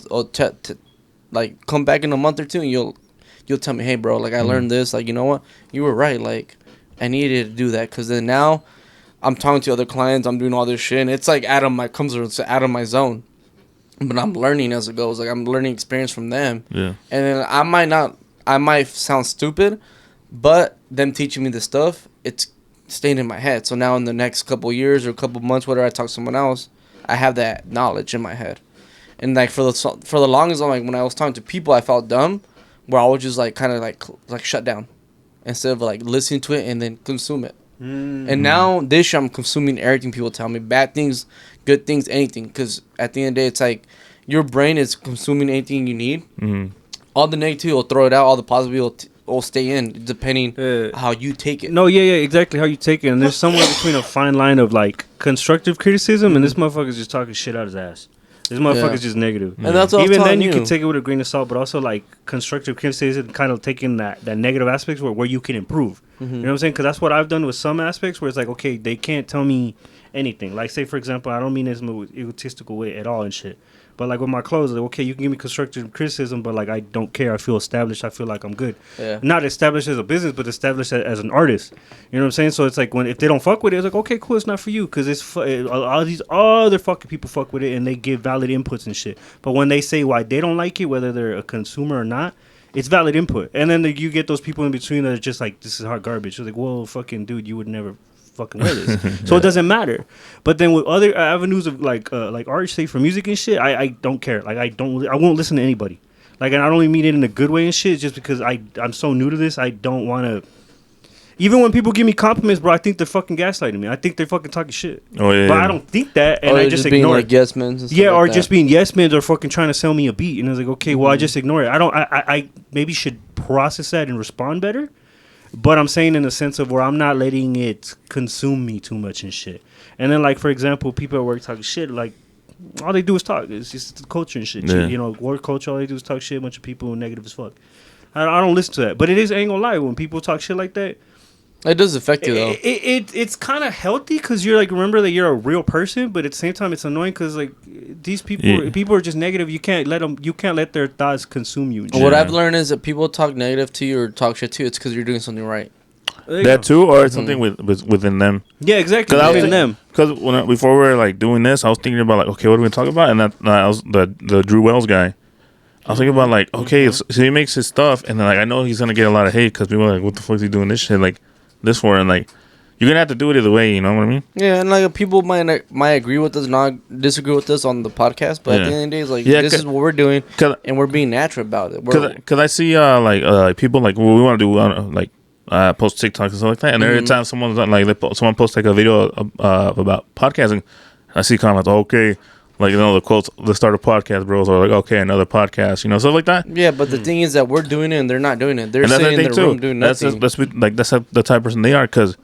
like come back in a month or two, and you'll tell me, hey, bro, like I learned this. Like you know what, you were right. Like I needed to do that because then now I'm talking to other clients. I'm doing all this shit, and it's like out of my zone. But I'm learning as it goes. Like I'm learning experience from them. Yeah. And then I might sound stupid, but them teaching me the stuff, it's staying in my head. So now in the next couple years or couple months, whether I talk to someone else, I have that knowledge in my head. And like for the longest, like when I was talking to people, I felt dumb, where I would just like kind of like shut down, instead of like listening to it and then consume it. And now this year I'm consuming everything people tell me, bad things, good things, anything. Because at the end of the day, it's like your brain is consuming anything you need. All the negative will throw it out. All the positive will stay in, depending how you take it. No, yeah, exactly how you take it. And there's somewhere between a fine line of like constructive criticism and this motherfucker's just talking shit out his ass. This motherfucker's just negative. And that's what even then you can take it with a grain of salt, but also like constructive criticism, kind of taking that negative aspects where you can improve. You know what I'm saying? Because that's what I've done with some aspects where it's like, okay, they can't tell me anything. Like say for example, I don't mean this in an egotistical way at all and shit. But like with my clothes, like, okay, you can give me constructive criticism, but like I don't care. I feel established. I feel like I'm good. Yeah. Not established as a business, but established as an artist. You know what I'm saying? So it's like if they don't fuck with it, it's like, okay, cool, it's not for you, because it's all these other fucking people fuck with it and they give valid inputs and shit. But when they say why they don't like it, whether they're a consumer or not, it's valid input. And then you get those people in between that are just like, this is hot garbage. It's like, well, fucking dude, you would never fucking wear this. So it doesn't matter. But then with other avenues of like art, say for music and shit, I don't care. Like I won't listen to anybody. Like, and I don't even mean it in a good way and shit, just because I'm so new to this. I don't want to. Even when people give me compliments, bro, I think they're fucking gaslighting me. I think they're fucking talking shit. Oh yeah. But I don't think that, and or I just being ignore like it. yes men. And stuff Yeah, like or that. just being yes men or fucking trying to sell me a beat, and I was like, okay, well, I just ignore it. I maybe should process that and respond better. But I'm saying in the sense of where I'm not letting it consume me too much and shit. And then, like, for example, people at work talking shit, like, all they do is talk. It's just the culture and shit. Yeah. You know, work culture, all they do is talk shit. A bunch of people negative as fuck. I don't listen to that. But it is, I ain't gonna lie, when people talk shit like that, It does affect you though. It's kind of healthy because you're like, remember that you're a real person, but at the same time it's annoying because like these people are just negative. You can't let their thoughts consume you. What I've learned is that people talk negative to you or talk shit to you, it's because you're doing something right. That too, or it's something within them. Yeah, exactly. Within them. Because before we were like doing this, I was thinking about like, okay, what are we gonna talk about? And that I was the Drew Wells guy. I was thinking about like, okay, so he makes his stuff, and then like I know he's gonna get a lot of hate because people are like, what the fuck is he doing this shit like this for? And like, you're gonna have to do it either way. You know what I mean? Yeah, and like people might agree with us, not disagree with us on the podcast, but at the end of the day, it's like this is what we're doing, and we're being natural about it. Because I see like people like, well, we want to do like. Post TikTok and stuff like that, and every time someone posts like a video about podcasting, I see comments. Okay, like the quotes, the start of podcast bros, or like okay, another podcast, stuff like that. Yeah, but the thing is that we're doing it and they're not doing it. They're sitting in their room doing nothing. That's the type of person they are, because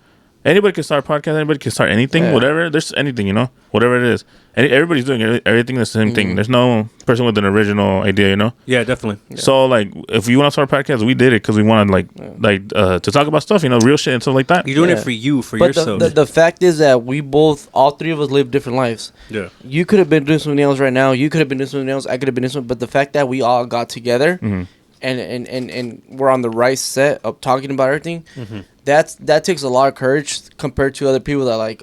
anybody can start a podcast, anybody can start anything, whatever. There's anything, whatever it is. Everybody's doing everything the same thing. There's no person with an original idea, Yeah, definitely. Yeah. So like, if you want to start a podcast, we did it because we wanted to talk about stuff, real shit and stuff like that. You're doing it for you, for yourself. The fact is that all three of us live different lives. Yeah. You could have been doing something else right now. You could have been doing something else. I could have been doing something. But the fact that we all got together and we're on the right set of talking about everything. That takes a lot of courage compared to other people that are like,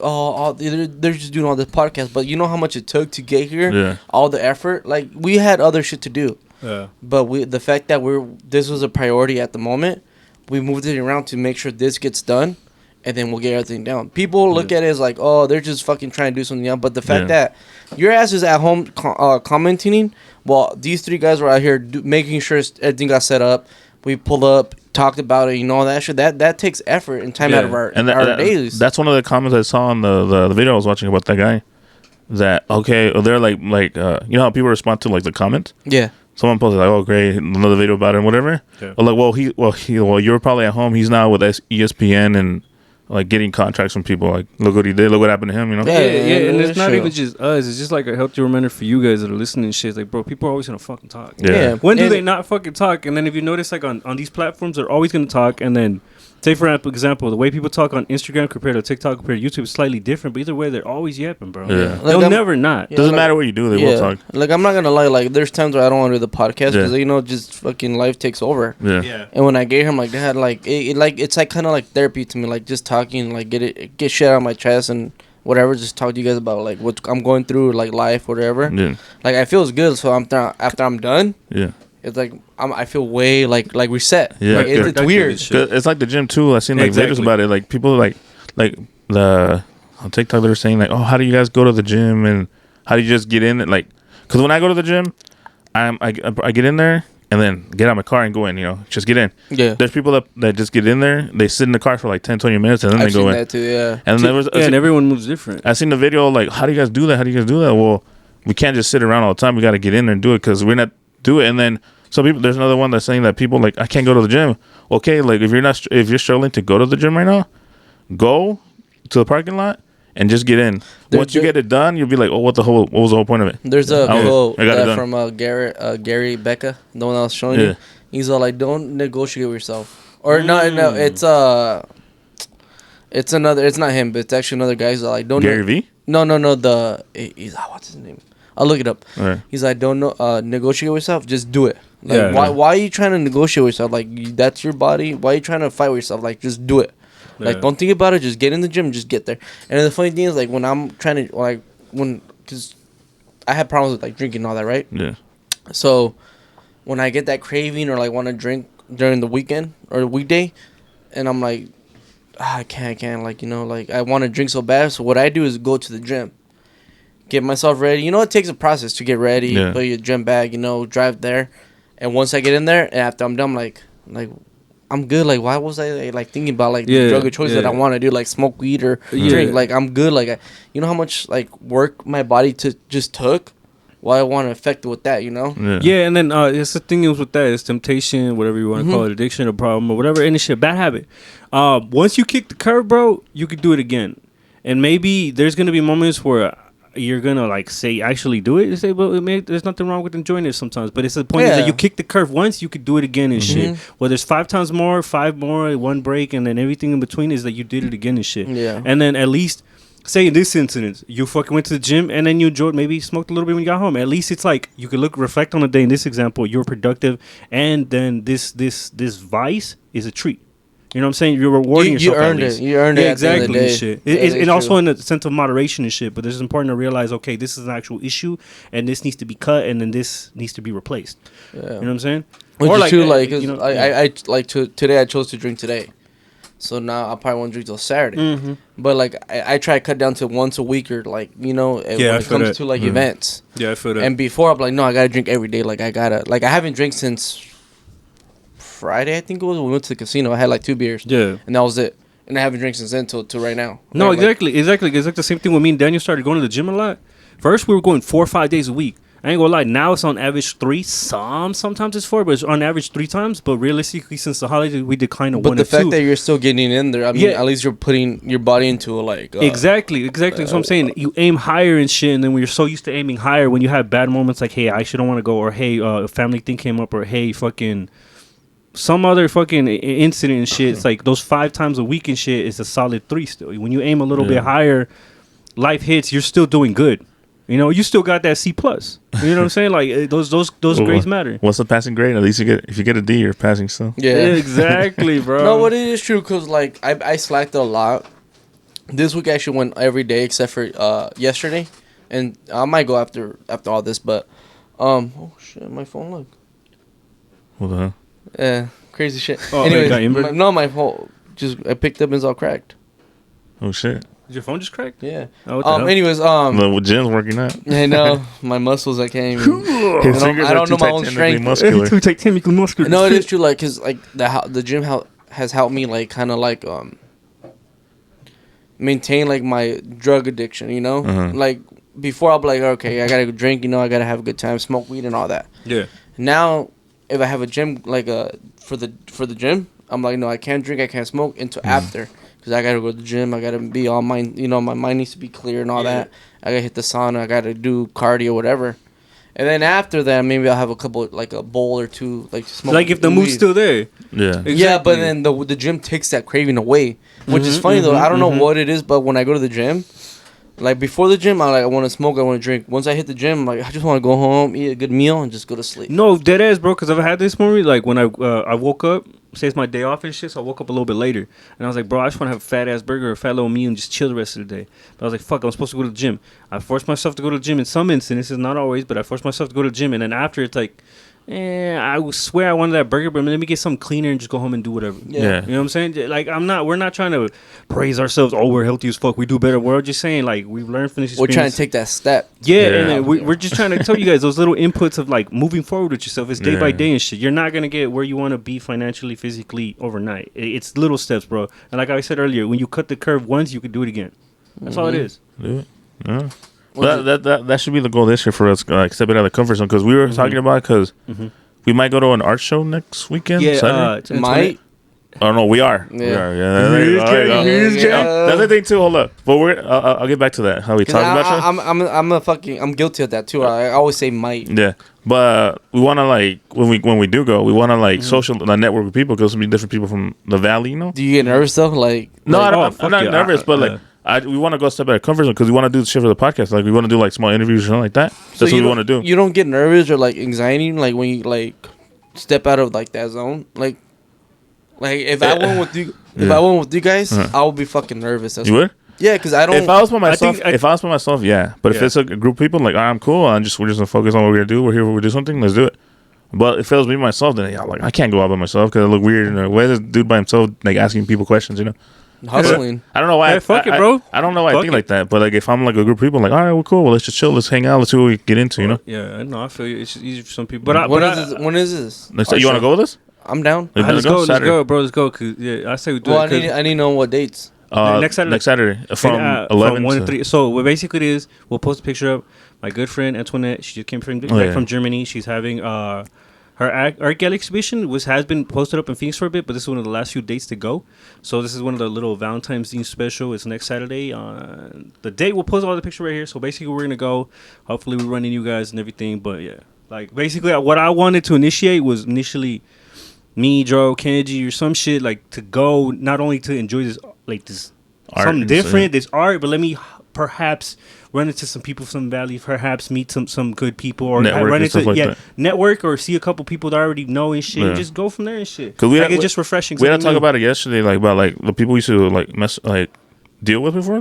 they're just doing all this podcast. But you know how much it took to get here? Yeah. All the effort. Like, we had other shit to do. Yeah. But the fact that this was a priority at the moment, we moved it around to make sure this gets done, and then we'll get everything down. People look at it as like, they're just fucking trying to do something else. But the fact that your ass is at home commenting, while these three guys were out here making sure everything got set up. We pulled up, talked about it, that shit. That takes effort and time out of our days. That's one of the comments I saw on the video I was watching about that guy. That they're like how people respond to like the comments. Yeah. Someone posted like, "Oh, great, another video about it and whatever." Yeah. Or like, you're probably at home. He's now with ESPN and like getting contracts from people. Like, look what he did. Look what happened to him. Yeah, and it's not even just us. It's just like a healthy reminder for you guys that are listening and shit. It's like, bro, people are always gonna fucking talk. Yeah. When do they not fucking talk? And then if you notice, like on these platforms, they're always gonna talk. And then, say for example, the way people talk on Instagram compared to TikTok compared to YouTube is slightly different. But either way, they're always yapping, bro. Yeah. They'll never not. Doesn't matter what you do, they will talk. Like, I'm not gonna lie. Like, there's times where I don't want to do the podcast because just fucking life takes over. Yeah. And when I get here, I'm like, Dad, like it's like kind of like therapy to me. Like, just talking, like get shit out of my chest and whatever. Just talk to you guys about like what I'm going through, like life, whatever. Yeah. Like, I feels good. So after I'm done. Yeah. It's like I feel way like reset. Yeah, like, it's weird. It's like the gym too. I've seen like videos about it. Like people like the on TikTok they're saying like, oh, how do you guys go to the gym and how do you just get in it? Like, because when I go to the gym, I get in there and then get out of my car and go in. Just get in. Yeah. There's people that just get in there. They sit in the car for like 10-20 minutes and then they go in. I've seen that too. Yeah. And there was and everyone moves different. I seen the video like, how do you guys do that? How do you guys do that? Well, we can't just sit around all the time. We got to get in there and do it because we're not. Do it, and then some people. There's another one that's saying that people like I can't go to the gym. Okay, like if you're struggling to go to the gym right now, go to the parking lot and just get in. Once you get it done, you'll be like, what was the whole point of it? There's a quote from Gary Becca, the one I was showing you. He's all like, don't negotiate with yourself, or no, it's another. It's not him, but it's actually another guy. He's like, don't Gary V. No. He's what's his name? I'll look it up. Right. He's like, don't negotiate with yourself. Just do it. Like, why are you trying to negotiate with yourself? Like, that's your body. Why are you trying to fight with yourself? Like, just do it. Yeah. Like, don't think about it. Just get in the gym. Just get there. And the funny thing is, like, when I'm trying to, because I had problems with, like, drinking and all that, right? Yeah. So, when I get that craving or, like, want to drink during the weekend or the weekday, and I'm like, I can't. Like, like, I want to drink so bad. So, what I do is go to the gym. Get myself ready. It takes a process to get ready. Yeah. Put your gym bag, drive there. And once I get in there, and after I'm done, like I'm good. Like, why was I like thinking about like the drug of choice that I want to do, like smoke weed or drink? Like, I'm good. Like, how much like work my body just took. Why I want to affect it with that, Yeah, and then it's the thing is with that, it's temptation, whatever you want to call it, addiction or problem or whatever, any shit, bad habit. Once you kick the curve, bro, you could do it again. And maybe there's gonna be moments where you're gonna like say actually do it. You say, well, there's nothing wrong with enjoying it sometimes. But it's the point is that you kick the curve once, you could do it again and shit. Whether it's 5 times more, 5 more, 1 break, and then everything in between is that you did it again and shit. Yeah. And then at least. Say in this incident, you fucking went to the gym and then you enjoyed, maybe smoked a little bit when you got home. At least it's like you could reflect on the day. In this example, you were productive, and then this vice is a treat. You know what I'm saying? You're rewarding yourself. You earned it. You earned it. Exactly. At And shit. And also in the sense of moderation and shit. But it's important to realize, okay, this is an actual issue, and this needs to be cut, and then this needs to be replaced. Yeah. You know what I'm saying? Which is true. Like, you know, I like today. I chose to drink today. So now I probably won't drink till Saturday. But like I try to cut down to once a week or like, you know, when it comes to like events. Yeah, I feel that. And before I'm like, no, I gotta drink every day. Like I haven't drank since Friday, I think it was. When we went to the casino. I had like 2 beers. Yeah. And that was it. And I haven't drank since then till right now. No, exactly. It's like the same thing with me and Daniel started going to the gym a lot. First we were going 4 or 5 days a week. I ain't gonna lie. Now it's on average 3. Sometimes it's 4, but it's on average 3 times. But realistically, since the holidays, we declined to 1 or 2. But the fact that you're still getting in there, I mean, at least you're putting your body into a, like... exactly. That's what I'm saying. You aim higher and shit, and then when you're so used to aiming higher, when you have bad moments like, hey, I actually don't want to go, or hey, a family thing came up, or hey, fucking... some other fucking incident and shit, it's like those 5 times a week and shit is a solid 3 still. When you aim a little bit higher, life hits, you're still doing good. You know, you still got that C+. You know what I'm saying? Like those grades matter. What's the passing grade? At least if you get a D, you're passing still. Yeah, exactly, bro. No, but it is true because like I slacked a lot. This week I actually went every day except for yesterday, and I might go after all this. But oh shit, my phone look. What the hell? Yeah, crazy shit. Oh, anyways, my phone I picked up and it's all cracked. Oh shit. Did your phone just crack? Yeah. Oh, anyways, the gym's working out. I know my muscles. I can't even. I don't know my own strength. Too tectonically muscular. No, it is true. Like, cause like the gym has helped me like kind of like maintain like my drug addiction. You know, like before I'll be like, okay, I gotta drink. You know, I gotta have a good time, smoke weed and all that. Yeah. Now, if I have a gym like for the gym, I'm like, no, I can't drink, I can't smoke until after. Because I got to go to the gym. I got to be all mind. You know, my mind needs to be clear and all that. I got to hit the sauna. I got to do cardio, whatever. And then after that, maybe I'll have a couple, like a bowl or 2, like smoke. Like if the mood's still there. Yeah. Exactly. Yeah, but then the gym takes that craving away. Which is funny, though. I don't know what it is, but when I go to the gym, like before the gym, I want to smoke, I want to drink. Once I hit the gym, like I just want to go home, eat a good meal, and just go to sleep. No, dead ass, bro. Because I've had this moment, like when I woke up, say it's my day off and shit, so I woke up a little bit later, and I was like, bro, I just want to have a fat ass burger or a fat little meal and just chill the rest of the day. But I was like, fuck, I'm supposed to go to the gym. I forced myself to go to the gym in some instances, not always, but I forced myself to go to the gym, and then after it's like, I swear I wanted that burger, but let me get something cleaner and just go home and do whatever. Yeah. You know what I'm saying? Like, we're not trying to praise ourselves. Oh, we're healthy as fuck. We do better. We're just saying, like, we've learned from this experience. We're trying to take that step. Yeah. And then we're just trying to tell you guys those little inputs of, like, moving forward with yourself. It's day by day and shit. You're not going to get where you want to be financially, physically overnight. It's little steps, bro. And like I said earlier, when you cut the curve once, you can do it again. That's all it is. Do it. Yeah. That should be the goal this year for us, like, stepping out of the comfort zone. Because we were talking about we might go to an art show next weekend. Yeah, might. Oh no, we are. Yeah. We are. Yeah. That's the thing too. Hold up, but I'll get back to that. How we talk about show. I'm guilty of that too. I always say might. Yeah, but we want to like when we do go, we want to like social network with people because we be different people from the valley. You know. Do you get nervous though? Like no, I'm not nervous, but like. We want to go step out of comfort zone because we want to do the shit for the podcast. Like we want to do like small interviews or something like that. That's what we want to do. You don't get nervous or like anxiety like when you like step out of like that zone. Like if I went with you guys, I would be fucking nervous. You would? Yeah, because I don't. If I was by myself, yeah. But if it's a group of people, like I'm cool. We're just gonna focus on what we're gonna do. We're here. We do something. Let's do it. But if it was me myself, then like I can't go out by myself because I look weird. Why is this dude by himself like asking people questions? You know. Hustling. I don't know why. Fuck it, bro. I don't know why I think like that. But like, if I'm like a group of people, like, all right, we're cool. Well, let's just chill. Let's hang out. Let's see what we get into. You know? Yeah, I know. I feel you. It's just easy for some people. But when is this? You want to go with us? I'm down. Let's go, bro. Let's go. Cause I say we do. Well, I need to know what dates. Next Saturday from 11 1 to 3. So what basically it is, we'll post a picture up. My good friend Antoinette, she just came from from Germany. She's having her her art gallery exhibition has been posted up in Phoenix for a bit, but this is one of the last few dates to go. So this is one of the little Valentine's Day special. It's next Saturday. The date, we'll post all the picture right here. So basically, we're gonna go. Hopefully, we're running you guys and everything. But yeah, like basically, what I wanted to initiate was initially me, Joe, Kenji, or some shit like to go not only to enjoy this this Art something and different, stuff. this art, but let me perhaps run into some people from Valley, perhaps meet some good people, or Network run and into stuff like that. network, or see a couple people that I already know and shit, and Yeah. just go from there and shit. 'Cause Like, it's just refreshing. We had to something talk new. about it yesterday, like about like the people we used to deal with before,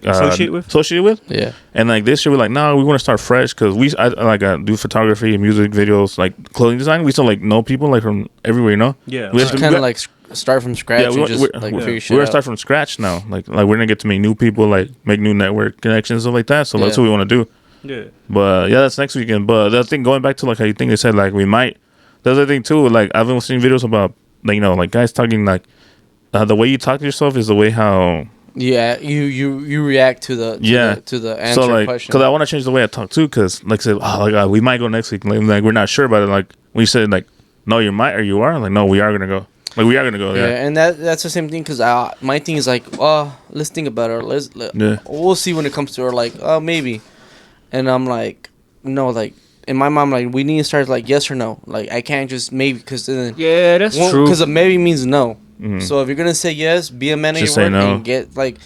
Associate with? Yeah. And like this year, we're like, no, we want to start fresh because I do photography, music, videos, like clothing design. We still like know people like from everywhere, you know. Yeah, we have right. to Kind of like start from scratch and just we're figure shit gonna out. start from scratch now. Like we're gonna get to meet new people, like make new network connections, stuff like that. So that's Yeah. what we want to do. Yeah. But yeah, that's next weekend. But the thing, going back to like how you think they said like we might. There's a thing too. Like I've been seeing videos about like like guys talking like the way you talk to yourself is the way how. Yeah, you react to the answer So like, question. because I want to change the way I talk too. Because like I said, oh my god, we might go next week. Like we're not sure about it. Like when you said like, no, you might or you are. Like no, we are gonna go. Like we are gonna go. Yeah, Yeah. and that's the same thing because my thing is like, let's think about it. Yeah. We'll see when it comes to her. Like, maybe, and I'm like, no, like, in my mom, like, we need to start like yes or no. Like, I can't just maybe because then Yeah, that's true. because a maybe means no. Mhm. So if you're gonna say yes, be a man of Just your say word no. and get like,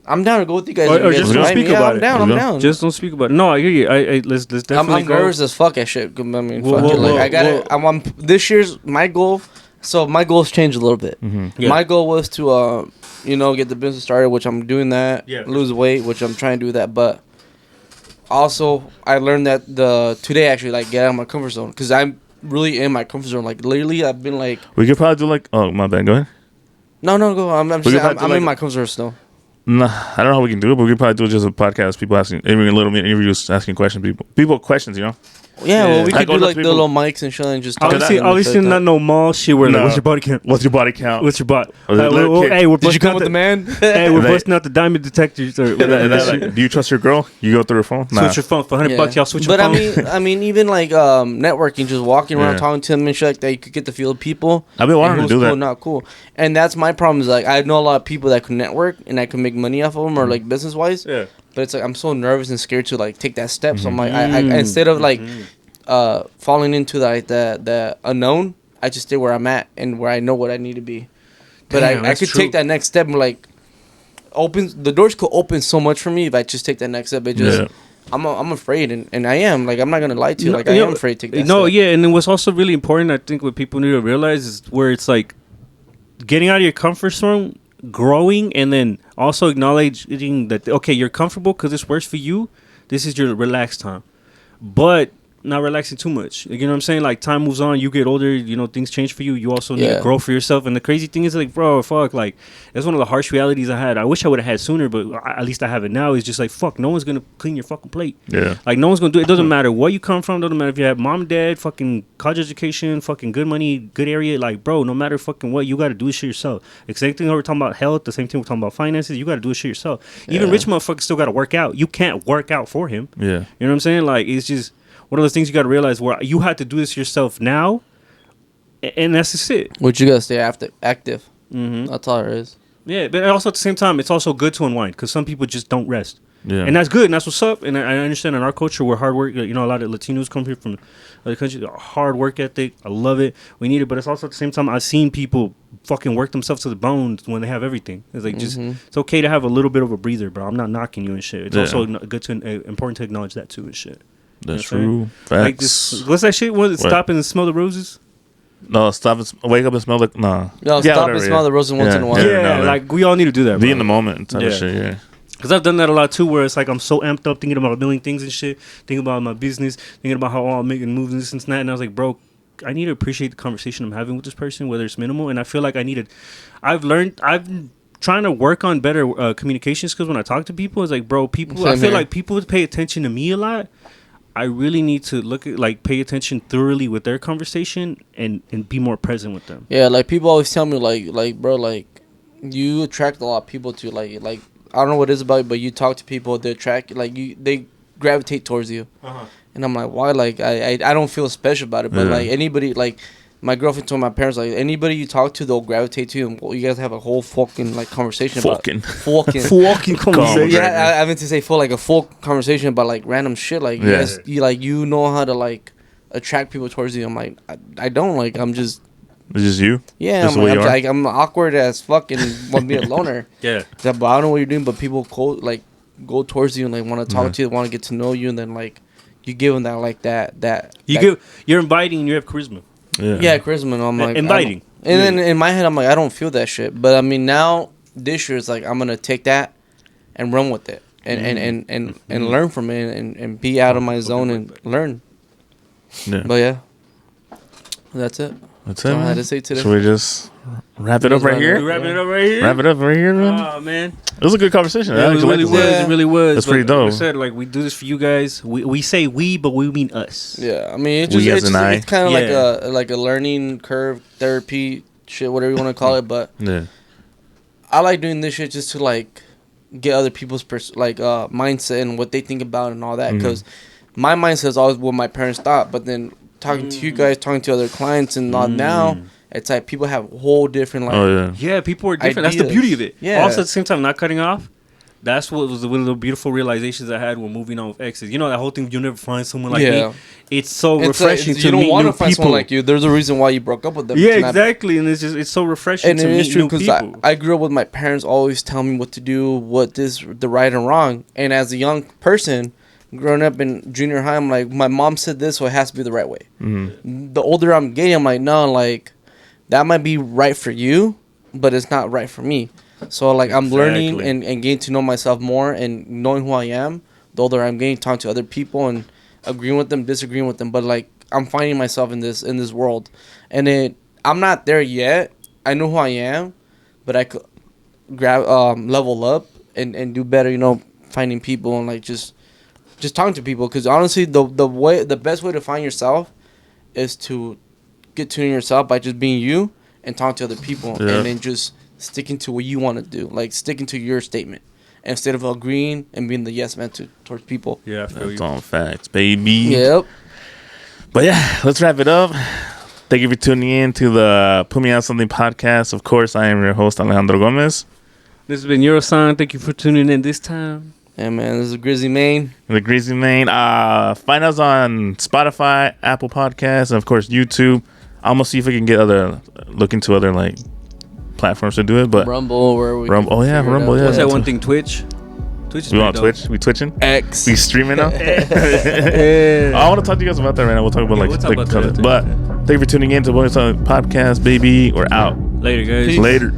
I'm down to go with you guys. Or if you guys just don't invite me. speak about I'm it. down. I'm You know? down. Just don't speak about it. No, I hear you. Let's definitely I'm go. nervous as fuck at shit. I mean, Whoa, fuck whoa, it. Like, whoa, I got whoa. it. I'm this year's my goal. So my goals changed a little bit. Yeah. My goal was to, get the business started, which I'm doing that. Yeah. Lose weight, which I'm trying to do that. But also, I learned that today actually like get out of my comfort zone because I'm really in my comfort zone. Like lately, I've been like, We could probably do like. Oh my bad. Go ahead. no, go. I'm could just, probably do I'm like- in my comfort zone still. Nah, I don't know how we can do it, but we could probably do just a podcast. People asking, even a little bit interviews, asking questions. People questions. You know. Yeah, well, we Like, could do all those like the people- little mics and shit and just talk Obviously, to them and shit obviously like not that. no mall shit where like, No. what's your body count? What's your body count? What's your body? Was it little kid? Hey, we're Did you busting come out with the man? Hey, we're They- busting out the diamond detectors. Or And that, whatever. like, do you trust your girl? You go through her phone. Nah. Switch your phone for $100. Y'all switch your But phone. I mean, even like networking, just walking around Yeah. talking to them and shit like that, you could get the feel of people. I've been wanting and to who's do cool, that. Not cool, and that's my problem. Is like I know a lot of people that can network and I can make money off of them or like business wise. Yeah. But it's like I'm so nervous and scared to like take that step. So I'm like, Mm-hmm. I instead of like falling into like the unknown, I just stay where I'm at and where I know what I need to be. But Damn, I that's could true. take that next step and like the doors could open so much for me if I just take that next step. It just Yeah. I'm afraid and I am like I'm not gonna lie to you No, like I you am know, afraid to take that No, step. yeah, and then what's also really important, I think, what people need to realize is where it's like getting out of your comfort zone, growing, and then also acknowledging that okay, you're comfortable because this works for you. This is your relaxed time, but not relaxing too much. You know what I'm saying? Like time moves on, you get older, things change for you. You also need Yeah. to grow for yourself. And the crazy thing is like, bro, fuck, like that's one of the harsh realities I had. I wish I would have had sooner, but at least I have it now. It's just like, fuck, no one's gonna clean your fucking plate. Yeah. Like no one's gonna do it. It doesn't matter where you come from. Doesn't matter if you have mom, dad, fucking college education, fucking good money, good area. Like bro, no matter fucking what, you gotta do this shit yourself. The same thing we're talking about health. The same thing we're talking about finances. You gotta do this shit yourself. Even Yeah. rich motherfuckers still gotta work out. You can't work out for him. Yeah. You know what I'm saying? Like it's just one of those things you gotta realize where you have to do this yourself now, and that's just it. But you gotta stay active. Mm-hmm. That's all it is. Yeah, but also at the same time, it's also good to unwind because some people just don't rest. Yeah. And that's good, and that's what's up. And I understand in our culture, we're hard work. A lot of Latinos come here from other countries. Hard work ethic. I love it. We need it, but it's also at the same time, I've seen people fucking work themselves to the bone when they have everything. It's like just it's okay to have a little bit of a breather, bro. I'm not knocking you and shit. It's Yeah. also good to important to acknowledge that too and shit. That's You know true. what I'm Facts. Like this, what's that shit? Was it What? stop and smell the roses? No, stop and wake up and smell like nah. No, stop and smell the roses once in a while. Yeah, no, like we all need to do that. be bro. in the moment type of Yeah. shit. Yeah. Because I've done that a lot too, where it's like I'm so amped up thinking about a million things and shit, thinking about my business, thinking about how I'm making moves and this and that. And I was like, bro, I need to appreciate the conversation I'm having with this person, whether it's minimal. And I feel like I've been trying to work on better communication skills when I talk to people. It's like, bro, I Same feel here. like people pay attention to me a lot. I really need to pay attention thoroughly with their conversation and be more present with them. Yeah, like people always tell me like bro, like you attract a lot of people to like I don't know what it is about you, but you talk to people, they attract they gravitate towards you. And I'm like, why? Like, I don't feel special about it. But, like, anybody, like, my girlfriend told my parents, like, anybody you talk to, they'll gravitate to you. And you guys have a whole fucking, like, conversation Fucking conversation. Yeah, I meant to say full, like, a full conversation about, like, random shit. Like, yes, you know how to, like, attract people towards you. I'm like, I don't. Like, I'm just... It's just you? Yeah, I'm awkward as fucking want to be a loner. Yeah. But I don't know what you're doing, but people go towards you and, like, want to talk to you, want to get to know you, and then, like, you give them that, like, You're inviting and you have charisma. Yeah, charisma. And I'm like... Inviting. And then in my head, I'm like, I don't feel that shit. But, I mean, now, this year, it's like, I'm going to take that and run with it. And learn from it and be out of my zone and learn. Yeah. But, yeah. That's it. That's all it, I had man. to say today. Should we just wrap it up right here? We wrapping it up right here? Wrap it up right here, man. Oh, man. It was a good conversation. Yeah, I actually liked it really was. That's pretty dope. Like I said, like, we do this for you guys. We say we, but we mean us. Yeah, I mean, as an I. it's kind of like a learning curve, therapy, shit, whatever you want to call it. But Yeah. I like doing this shit just to, like, get other people's mindset and what they think about and all that. Because my mindset is always what my parents thought. But then talking to you guys, talking to other clients, and all now, it's like people have whole different, like... Yeah, people are different. Ideas. That's the beauty of it. Yeah. Also, at the same time, not cutting off. That's what was one of the beautiful realizations I had when moving on with exes. You know, that whole thing, you'll never find someone like me. It's so refreshing to meet new people. You don't want to find someone like you. There's a reason why you broke up with them. Yeah, exactly. And it's so refreshing to meet new people. I grew up with my parents always telling me what to do, what is the right and wrong. And as a young person... growing up in junior high, I'm like, my mom said this, so it has to be the right way. The older I'm getting, I'm like, no, like, that might be right for you, but it's not right for me. So, like, I'm learning and getting to know myself more and knowing who I am. The older I'm getting, talking to other people and agreeing with them, disagreeing with them. But, like, I'm finding myself in this world. And I'm not there yet. I know who I am, but I could level up and do better, you know, finding people and, like, just talking to people, because honestly, the best way to find yourself is to get to know yourself by just being you and talking to other people, and then just sticking to what you want to do, like sticking to your statement instead of agreeing and being the yes man towards people. Yeah, that's all facts, baby. Yep. But yeah, let's wrap it up. Thank you for tuning in to the Put Me On Something podcast. Of course, I am your host, Alejandro Gomez. This has been Eurosign. Thank you for tuning in this time. Yeah, man, this is Grizzly Main. The Grizzly Main. Find us on Spotify, Apple Podcasts, and of course YouTube. I'm gonna see if we can look into other like platforms to do it. But Rumble, where we Rumble. Oh yeah, Rumble. Yeah. What's that one thing? Twitch. Twitch is we on Twitch. We twitching. X. We streaming now. I want to talk to you guys about that right now. We'll talk about but thank you for tuning in to Bonus Podcast, baby. We're out. Later, guys. Later.